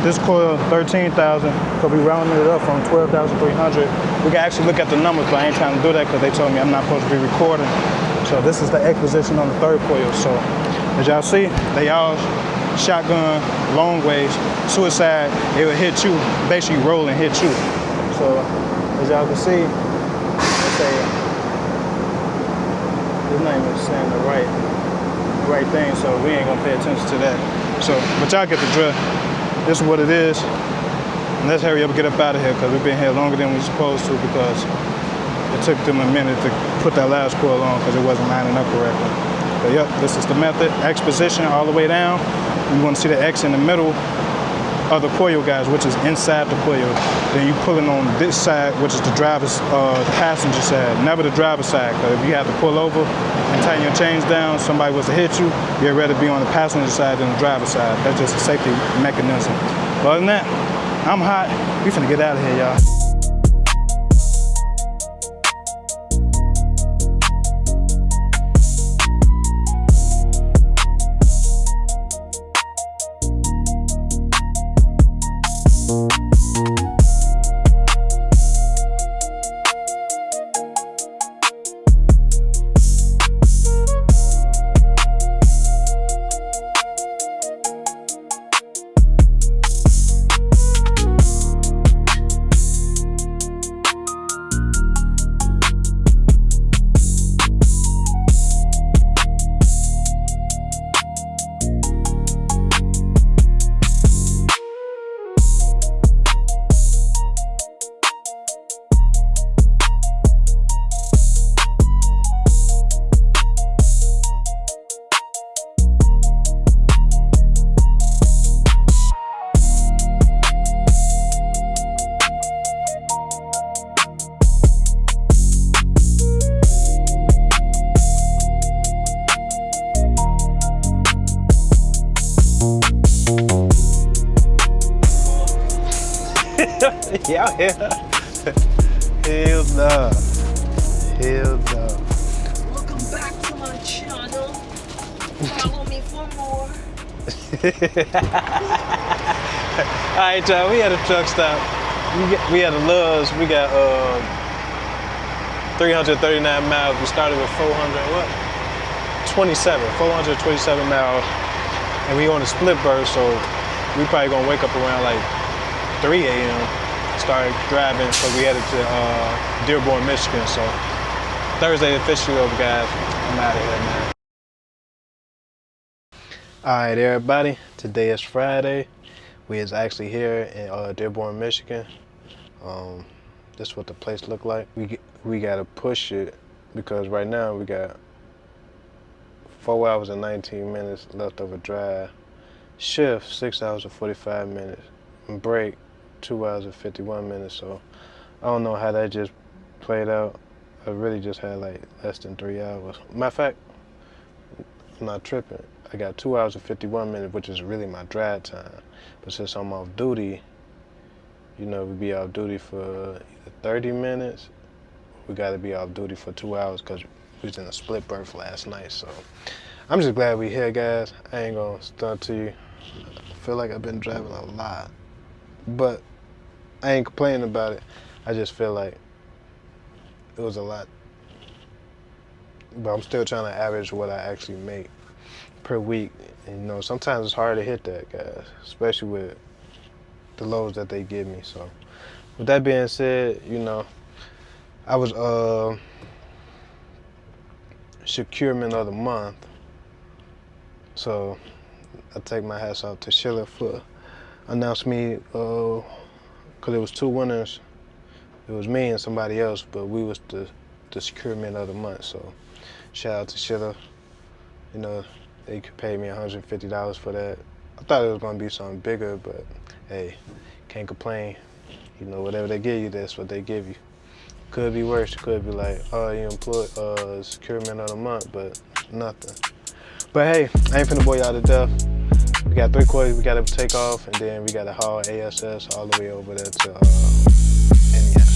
S1: this coil, 13,000, because we rounded it up from 12,300. We can actually look at the numbers, but I ain't trying to do that because they told me I'm not supposed to be recording. So this is the exposition on the third coil. So as y'all see, they all shotgun, long ways, suicide, it will hit you, basically roll and hit you. So as y'all can see, let's say it's not even saying the right thing, so we ain't gonna pay attention to that. So, but y'all get the drill. This is what it is. And let's hurry up and get up out of here because we've been here longer than we're supposed to because it took them a minute to put that last coil on because it wasn't lining up correctly. But yep, this is the method. X position all the way down. You want to see the X in the middle of the coil, guys, which is inside the coil. Then you pulling on this side, which is the driver's, passenger side, never the driver's side. Because if you have to pull over and tighten your chains down, somebody was to hit you, you'd rather be on the passenger side than the driver's side. That's just a safety mechanism. But other than that, I'm hot. We finna get out of here, y'all. Y'all here? Hell no. Hell no.
S3: Welcome back to my channel. Follow me for more.
S1: Alright, y'all, we at a truck stop. We had a Love's. We got 339 miles. We started with 427 miles. And we on a split burst, so we probably gonna wake up around like 3 a.m. Started driving, so we headed to Dearborn, Michigan. So Thursday officially over, guys. I'm out of here, man. All right, everybody. Today is Friday. We is actually here in Dearborn, Michigan. This is what the place look like. We gotta push it because right now we got 4 hours and 19 minutes left of a drive. Shift 6 hours and 45 minutes. And break 2 hours and 51 minutes. So I don't know how that just played out. I really just had like less than 3 hours. Matter of fact, I'm not tripping. I got 2 hours and 51 minutes, which is really my drive time. But since I'm off duty, you know, we be off duty for either 30 minutes. We got to be off duty for 2 hours because we was in a split berth last night. So I'm just glad we here, guys. I ain't gonna stunt to you. I feel like I've been driving a lot, but I ain't complaining about it. I just feel like it was a lot. But I'm still trying to average what I actually make per week. And, you know, sometimes it's hard to hit that, guys, especially with the loads that they give me. So with that being said, you know, I was securement of the month. So I take my hats off to Sheila for announcing me, because it was two winners. It was me and somebody else, but we was the securement of the month. So shout out to Sheila. You know, they could pay me $150 for that. I thought it was gonna be something bigger, but hey, can't complain. You know, whatever they give you, that's what they give you. Could be worse. It could be like, oh, you employed securement of the month, but nothing. But hey, I ain't finna bore y'all to death. We got 3 quarters we gotta take off, and then we gotta haul ASS all the way over there to Indiana.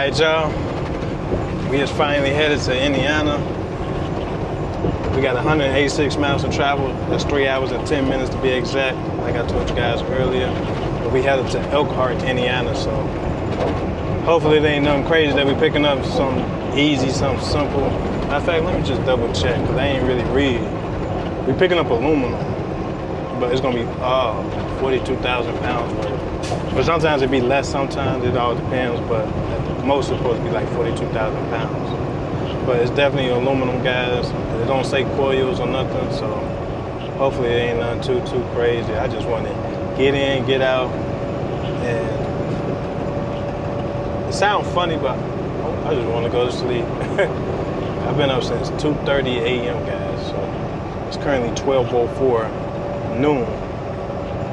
S1: Alright, y'all. We just finally headed to Indiana. We got 186 miles to travel. That's 3 hours and 10 minutes to be exact, like I told you guys earlier. But we headed to Elkhart, Indiana, so hopefully there ain't nothing crazy that we picking up, something easy, something simple. Matter of fact, let me just double check, because I ain't really read. We picking up aluminum, but it's gonna be 42,000 pounds worth. But sometimes it be less, sometimes it all depends, but most it's supposed to be like 42,000 pounds. But it's definitely aluminum, guys. It don't say coils or nothing, so hopefully it ain't nothing too crazy. I just want to get in, get out, and it sounds funny, but I just want to go to sleep. I've been up since 2:30 a.m., guys, so it's currently 12:04 noon.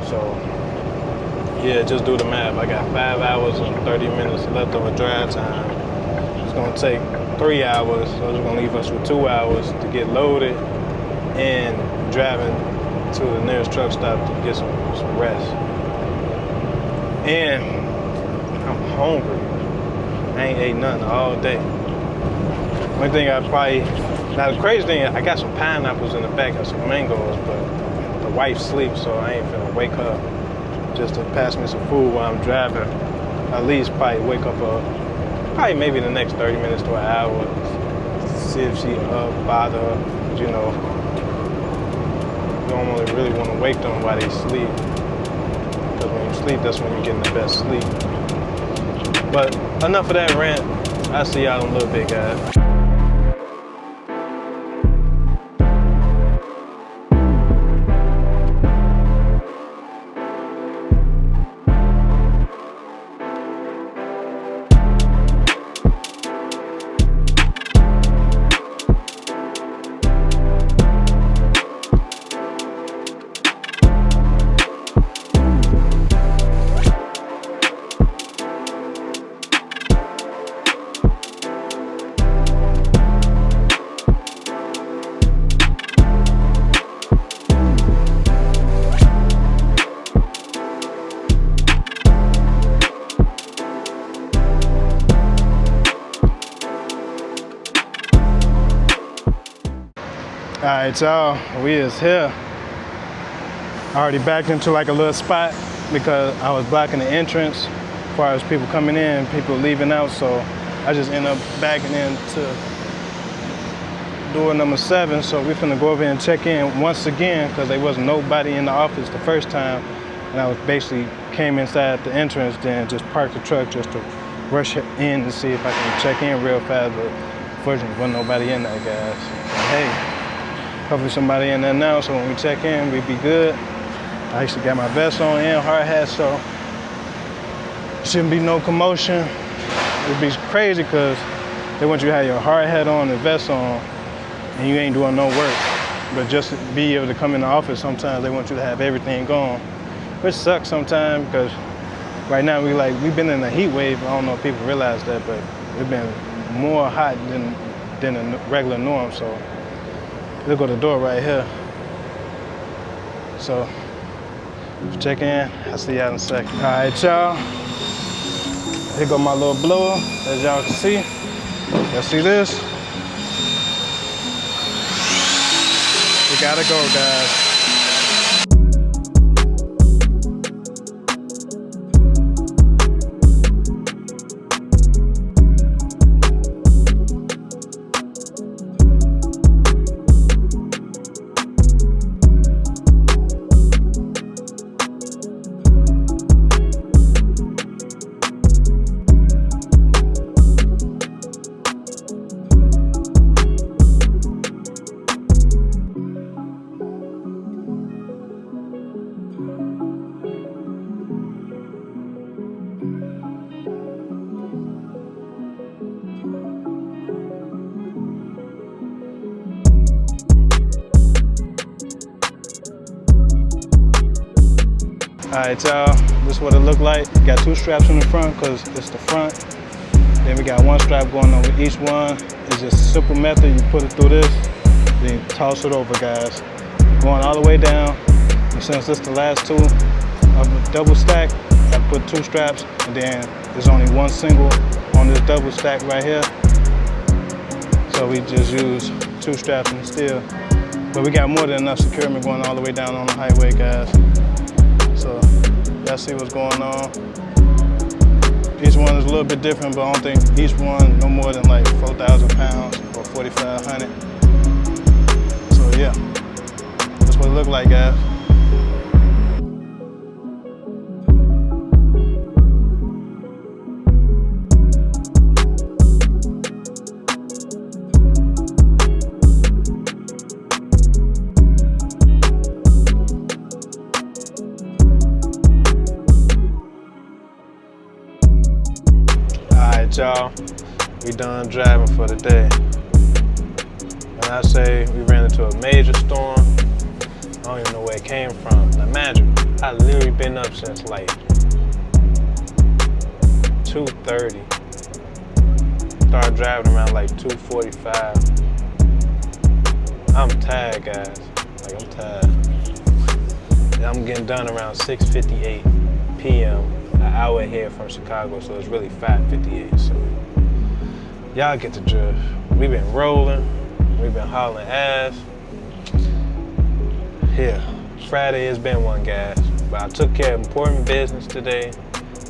S1: So yeah, just do the math. I got 5 hours and 30 minutes left of a drive time. It's gonna take 3 hours, so it's gonna leave us with 2 hours to get loaded and driving to the nearest truck stop to get some rest. And I'm hungry. I ain't ate nothing all day. One thing now the crazy thing, I got some pineapples in the back and some mangoes, but the wife sleeps, so I ain't finna wake up just to pass me some food while I'm driving. At least probably wake up probably maybe the next 30 minutes to an hour, see if she bother her, you know. You don't really want to wake them while they sleep, because when you sleep, that's when you're getting the best sleep. But enough of that rant. I'll see y'all in a little bit, guys. Alright, y'all, we is here. I already backed into like a little spot because I was blocking the entrance as far as people coming in, people leaving out, so I just ended up backing into door number 7. So we're finna go over here and check in once again because there wasn't nobody in the office the first time, and I was basically came inside the entrance, then just parked the truck just to rush in to see if I can check in real fast, but fortunately wasn't nobody in there, guys. But hey, hopefully somebody in there now, so when we check in, we be good. I actually got my vest on and hard hat, so shouldn't be no commotion. It'd be crazy because they want you to have your hard hat on and vest on, and you ain't doing no work. But just to be able to come in the office, sometimes they want you to have everything gone, which sucks sometimes because right now we've been in a heat wave. I don't know if people realize that, but it's been more hot than a regular norm. So we'll go to the door right here. So check in. I'll see y'all in a second. All right, y'all. Here go my little blower, as y'all can see. Y'all see this? We gotta go, guys. All right, y'all, this is what it looked like. We got 2 straps in the front because it's the front. Then we got 1 strap going over each one. It's just a simple method. You put it through this, then you toss it over, guys. Going all the way down. And since this is the last 2 of a double stack, I put 2 straps, and then there's only 1 single on on this double stack right here. So we just use 2 straps and steel. But we got more than enough securement going all the way down on the highway, guys. So y'all see what's going on. Each one is a little bit different, but I don't think each one no more than like 4,000 pounds or 4,500. So yeah, that's what it look like, guys. Y'all, we done driving for the day. When I say we ran into a major storm, I don't even know where it came from. Now imagine, I literally been up since like 2:30. Started driving around like 2:45. I'm tired, guys. Like, I'm tired. And I'm getting done around 6:58 p.m. an hour ahead from Chicago, so it's really 5:58. So y'all get the drift. We've been rolling, we've been hauling ass. Yeah, Friday has been one, guys. But I took care of important business today.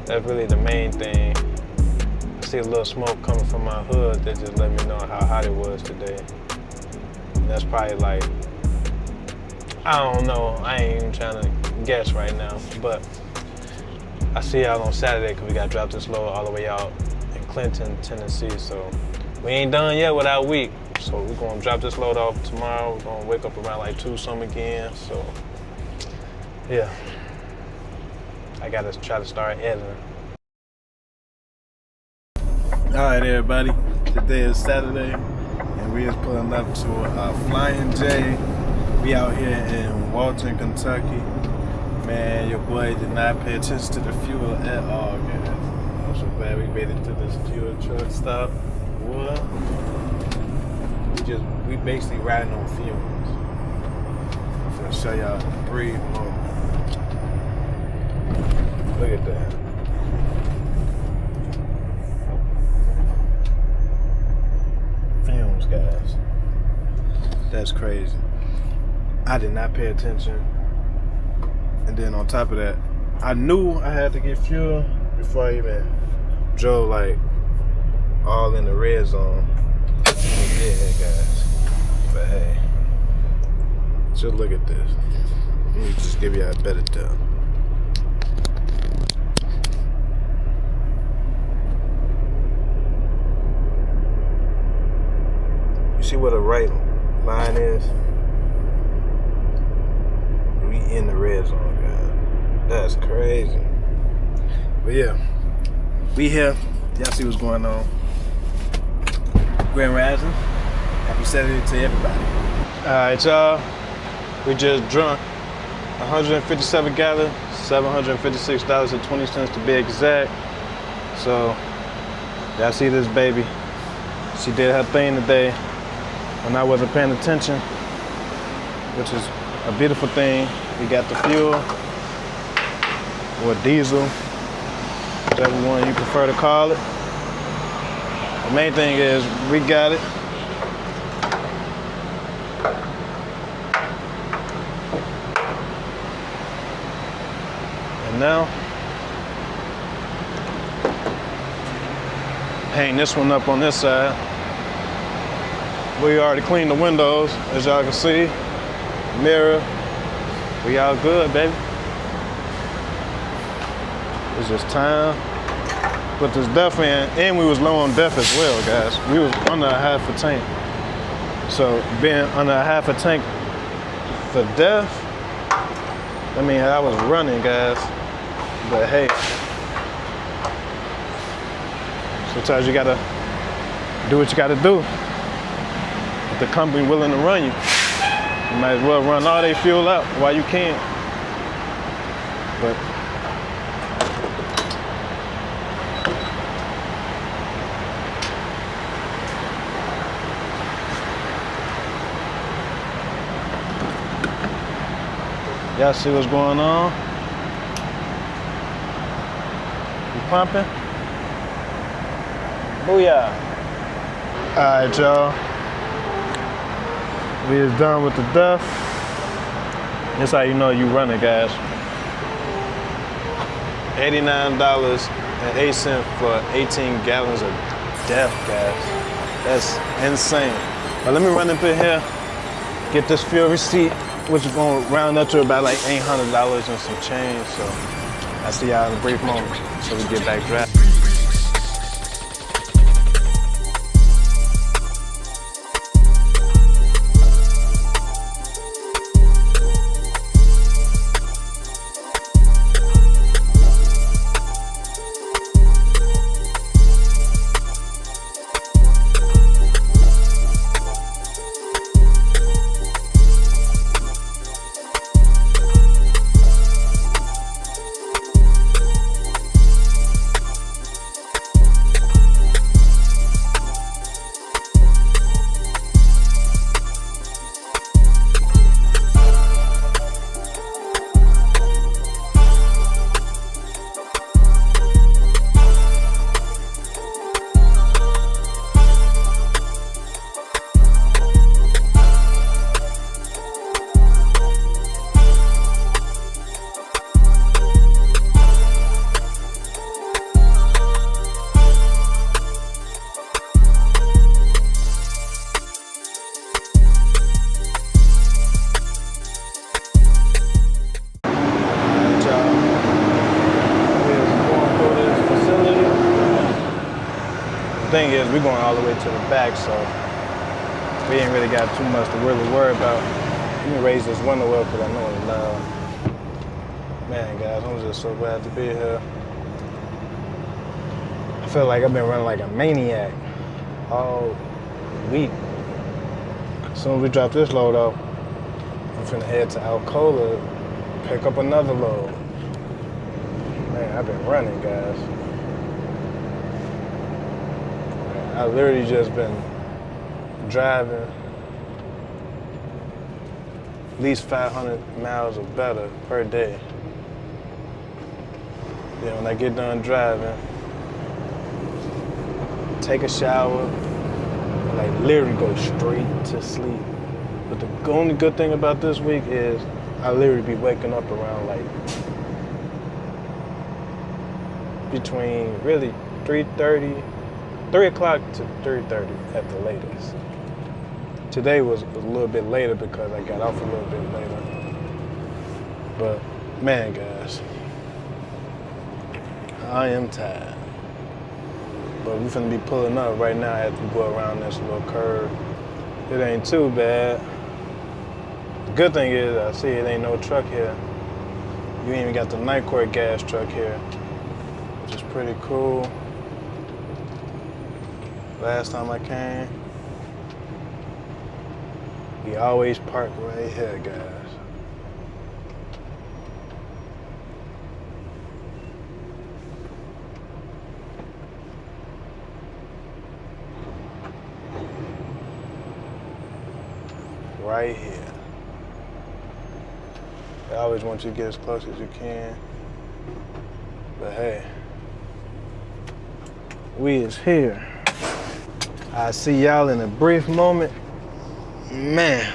S1: That's really the main thing. I see a little smoke coming from my hood that just let me know how hot it was today. And that's probably like, I don't know, I ain't even trying to guess right now, but I see y'all on Saturday because we got to drop this load all the way out in Clinton, Tennessee. So we ain't done yet with our week. So we're going to drop this load off tomorrow. We're going to wake up around like 2 some again. So yeah, I got to try to start editing.
S5: All right, everybody. Today is Saturday, and we is pulling up to Flying J. We out here in Walton, Kentucky. Man, your boy did not pay attention to the fuel at all, guys. I'm so glad we made it to this fuel truck stop. What? We basically riding on fumes. I'm gonna show y'all a brief moment. Look at that. Fumes, guys. That's crazy. I did not pay attention. And then on top of that, I knew I had to get fuel before I even drove like all in the red zone. Yeah, guys. But hey, just look at this. Let me just give you a better tell. You see where the right line is? We in the red zone, guys. That's crazy. But yeah, we here. Y'all see what's going on. Grand Rising. Happy Saturday to everybody.
S1: All right, y'all. We just drunk 157 gallons, $756.20 to be exact. So y'all see this baby. She did her thing today when I wasn't paying attention, which is a beautiful thing. We got the fuel, or diesel, whichever one you prefer to call it. The main thing is we got it. And now, hang this one up on this side. We already cleaned the windows, as y'all can see. Mirror, we all good, baby. It's just time. Put this DEF in, and we was low on DEF as well, guys. We was under a half a tank. So being under a half a tank for DEF, I mean, I was running, guys. But hey, sometimes you gotta do what you gotta do. If the company willing to run you, you might as well run all their fuel out while you can. But y'all see what's going on? We pumping?
S5: Booyah. All right, y'all. We is done with the death. That's how you know you running, guys. $89.08 for 18 gallons of death, guys. That's insane. But let me run up in here, get this fuel receipt, which is gonna round up to about like $800 and some change. So I'll see y'all in a brief moment so we get back driving. The thing is, we're going all the way to the back, so we ain't really got too much to really worry about. Let me raise this window up because I know it's loud. Man, guys, I'm just so glad to be here. I feel like I've been running like a maniac all week. As soon as we drop this load off, I'm finna head to Alcola, pick up another load. Man, I've been running, guys. I literally just been driving at least 500 miles or better per day. Then when I get done driving, take a shower, and like literally go straight to sleep. But the only good thing about this week is I literally be waking up around like between really 3:30. 3 o'clock to 3:30 at the latest. Today was a little bit later because I got off a little bit later. But man, guys, I am tired. But we're finna be pulling up right now as we go around this little curve. It ain't too bad. The good thing is I see it ain't no truck here. You ain't even got the night court gas truck here, which is pretty cool. Last time I came, we always park right here, guys. Right here. I always want you to get as close as you can. But hey, we is here. I'll see y'all in a brief moment. Man,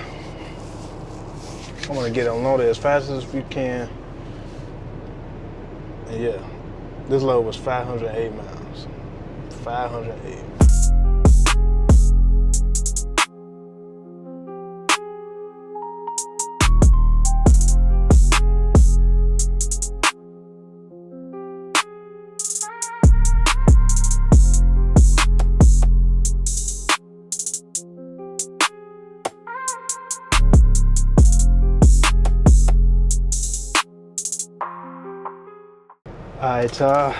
S5: I'm gonna get unloaded as fast as we can. And yeah, this load was 508 miles. 508. All right, y'all.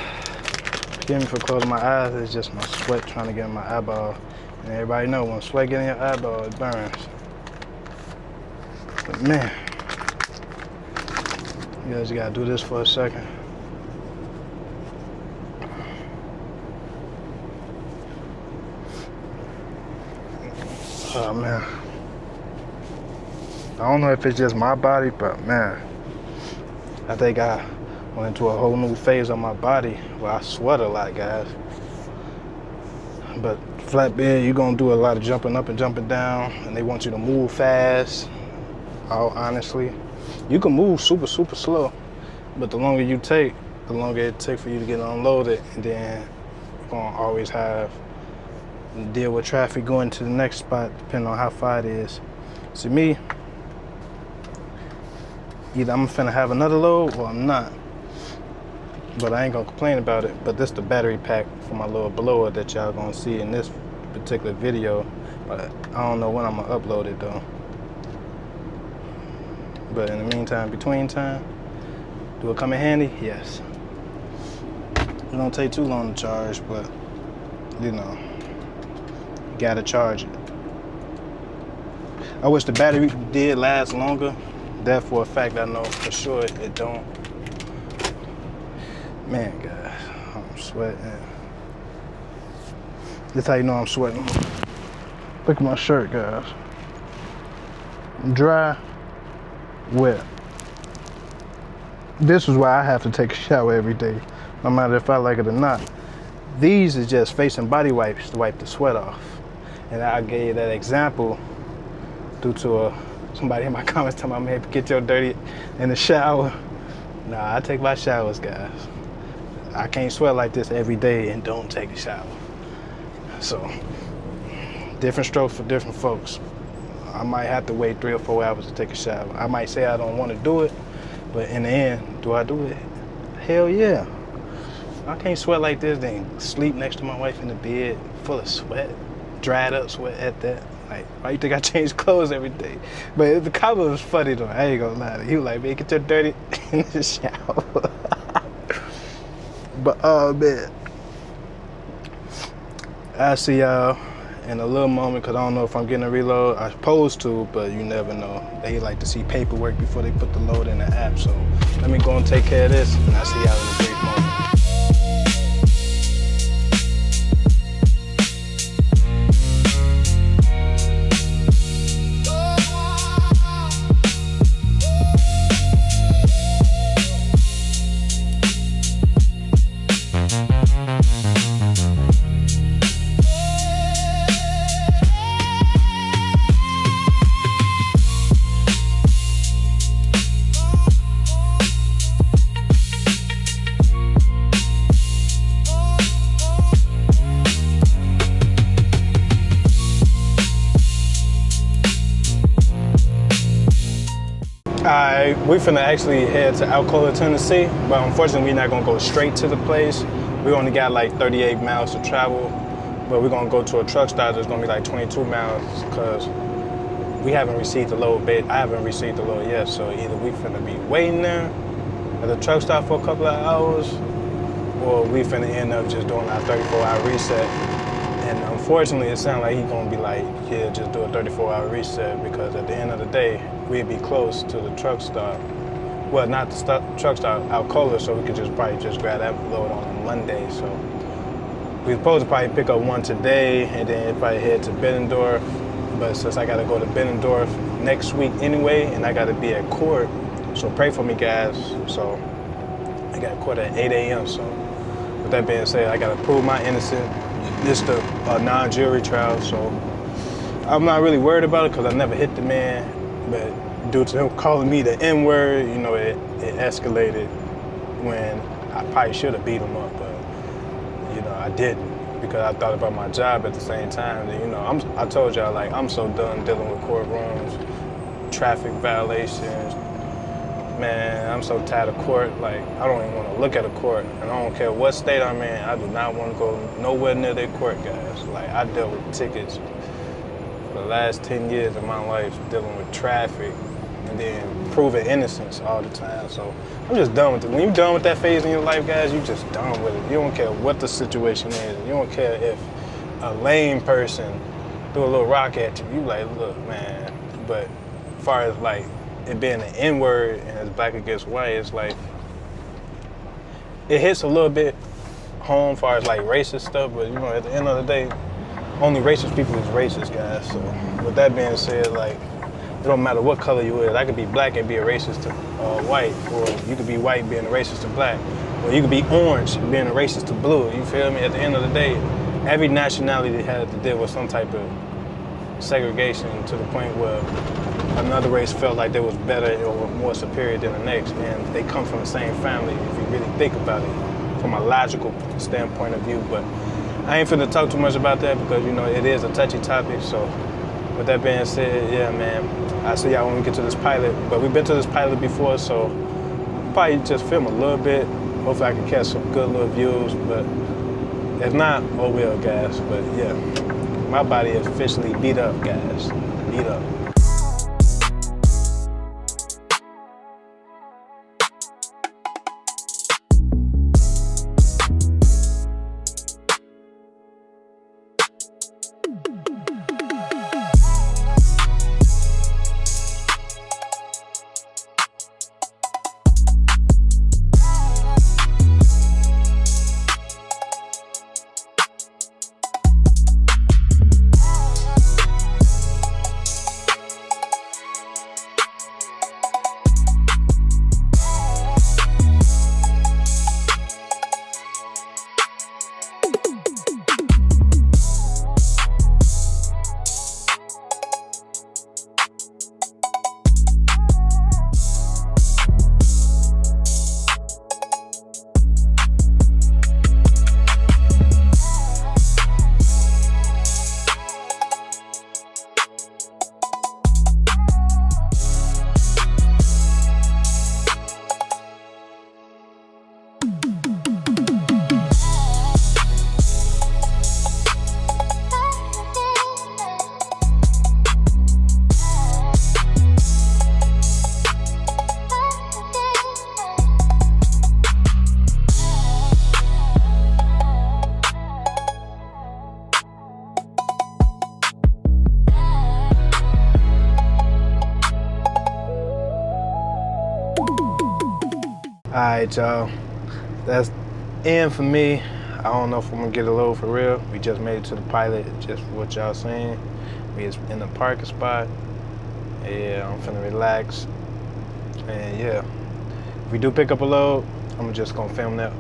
S5: Forgive me for closing my eyes. It's just my sweat trying to get in my eyeball. And everybody know when sweat gets in your eyeball, it burns. But man, you guys gotta do this for a second. Oh man. I don't know if it's just my body, but man, I think I went into a whole new phase on my body where I sweat a lot, guys. But flatbed, you're gonna do a lot of jumping up and jumping down, and they want you to move fast. All honestly, you can move super slow, but the longer you take, the longer it takes for you to get unloaded, and then you're gonna always have to deal with traffic going to the next spot, depending on how far it is. See me, either I'm finna have another load or I'm not. But I ain't gonna complain about it. But this the battery pack for my little blower that y'all gonna see in this particular video. But I don't know when I'm gonna upload it though. But in the meantime, between time, do it come in handy? Yes. It don't take too long to charge, but you know, you gotta charge it. I wish the battery did last longer. That for a fact I know for sure it don't. Man, guys, I'm sweating. That's how you know I'm sweating. Look at my shirt, guys. Dry, wet. This is why I have to take a shower every day, no matter if I like it or not. These is just face and body wipes to wipe the sweat off. And I gave that example due to somebody in my comments telling me, man, get your dirty in the shower. Nah, I take my showers, guys. I can't sweat like this every day and don't take a shower. So, different strokes for different folks. I might have to wait 3 or 4 hours to take a shower. I might say I don't want to do it, but in the end, do I do it? Hell yeah. I can't sweat like this, then sleep next to my wife in the bed, full of sweat, dried up sweat at that. Like, why you think I change clothes every day? But the comment was funny though, I ain't gonna lie. He was like, man, get your dirty in the shower. But man, I'll see y'all in a little moment, because I don't know if I'm getting a reload. I'm supposed to, but you never know. They like to see paperwork before they put the load in the app. So let me go and take care of this, and I'll see y'all in a brief moment. Alright, we finna actually head to Alcoa, Tennessee, but unfortunately we're not gonna go straight to the place. We only got like 38 miles to travel, but we're gonna go to a truck stop that's gonna be like 22 miles because we haven't received the load. I haven't received the load yet, so either we finna be waiting there at the truck stop for a couple of hours, or we finna end up just doing our 34-hour reset. And unfortunately, it sounds like he's gonna be like, yeah, just do a 34-hour reset, because at the end of the day, we'd be close to the truck stop. Well, not the truck stop, Alcoa, so we could probably just grab that load on Monday. So we're supposed to probably pick up one today and then probably head to Bettendorf. But since I gotta go to Bettendorf next week anyway, and I gotta be at court, so pray for me, guys. So I got court at 8 a.m. So with that being said, I gotta prove my innocence. This is a non-jury trial, so I'm not really worried about it because I never hit the man. But due to him calling me the N-word, you know, it escalated when I probably should have beat him up, but you know, I didn't, because I thought about my job at the same time. And, you know, I told y'all, like, I'm so done dealing with courtrooms, traffic violations. Man, I'm so tired of court. Like, I don't even want to look at a court, and I don't care what state I'm in. I do not want to go nowhere near their court, guys. Like, I dealt with tickets for the last 10 years of my life, dealing with traffic and then proving innocence all the time. So I'm just done with it. When you're done with that phase in your life, guys, you're just done with it. You don't care what the situation is. You don't care if a lame person threw a little rock at you. You like, look, man. But as far as like it being the N-word and it's black against white, it's like, it hits a little bit home as far as like racist stuff, but you know, at the end of the day, only racist people is racist, guys. So with that being said, like, it don't matter what color you is. I could be black and be a racist to white, or you could be white being a racist to black, or you could be orange being a racist to blue. You feel me? At the end of the day, every nationality had to deal with some type of segregation to the point where another race felt like they was better or more superior than the next, and they come from the same family if you really think about it from a logical standpoint of view. But I ain't finna talk too much about that because, you know, it is a touchy topic. So with that being said, yeah, man, I'll see y'all when we get to this pilot. But we've been to this pilot before, so probably just film a little bit. Hopefully I can catch some good little views, but if not, oh well, guys. But yeah, my body is officially beat up, guys. Beat up. All right, y'all. That's in for me. I don't know if I'm gonna get a load for real. We just made it to the pilot, just what y'all seen. We is in the parking spot. Yeah, I'm finna relax. And yeah, if we do pick up a load, I'm just gonna film that.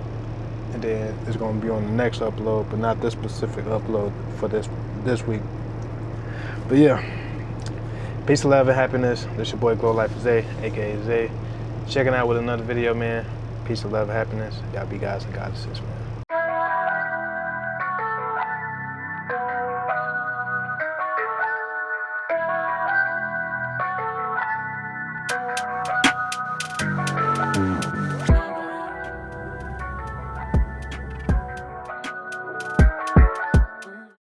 S5: And then it's gonna be on the next upload, but not this specific upload for this week. But yeah, peace, love, and happiness. This your boy Glo-Life Zay, aka Zay. Checking out with another video, man. Peace, love, and happiness. Y'all be guys and goddesses, man.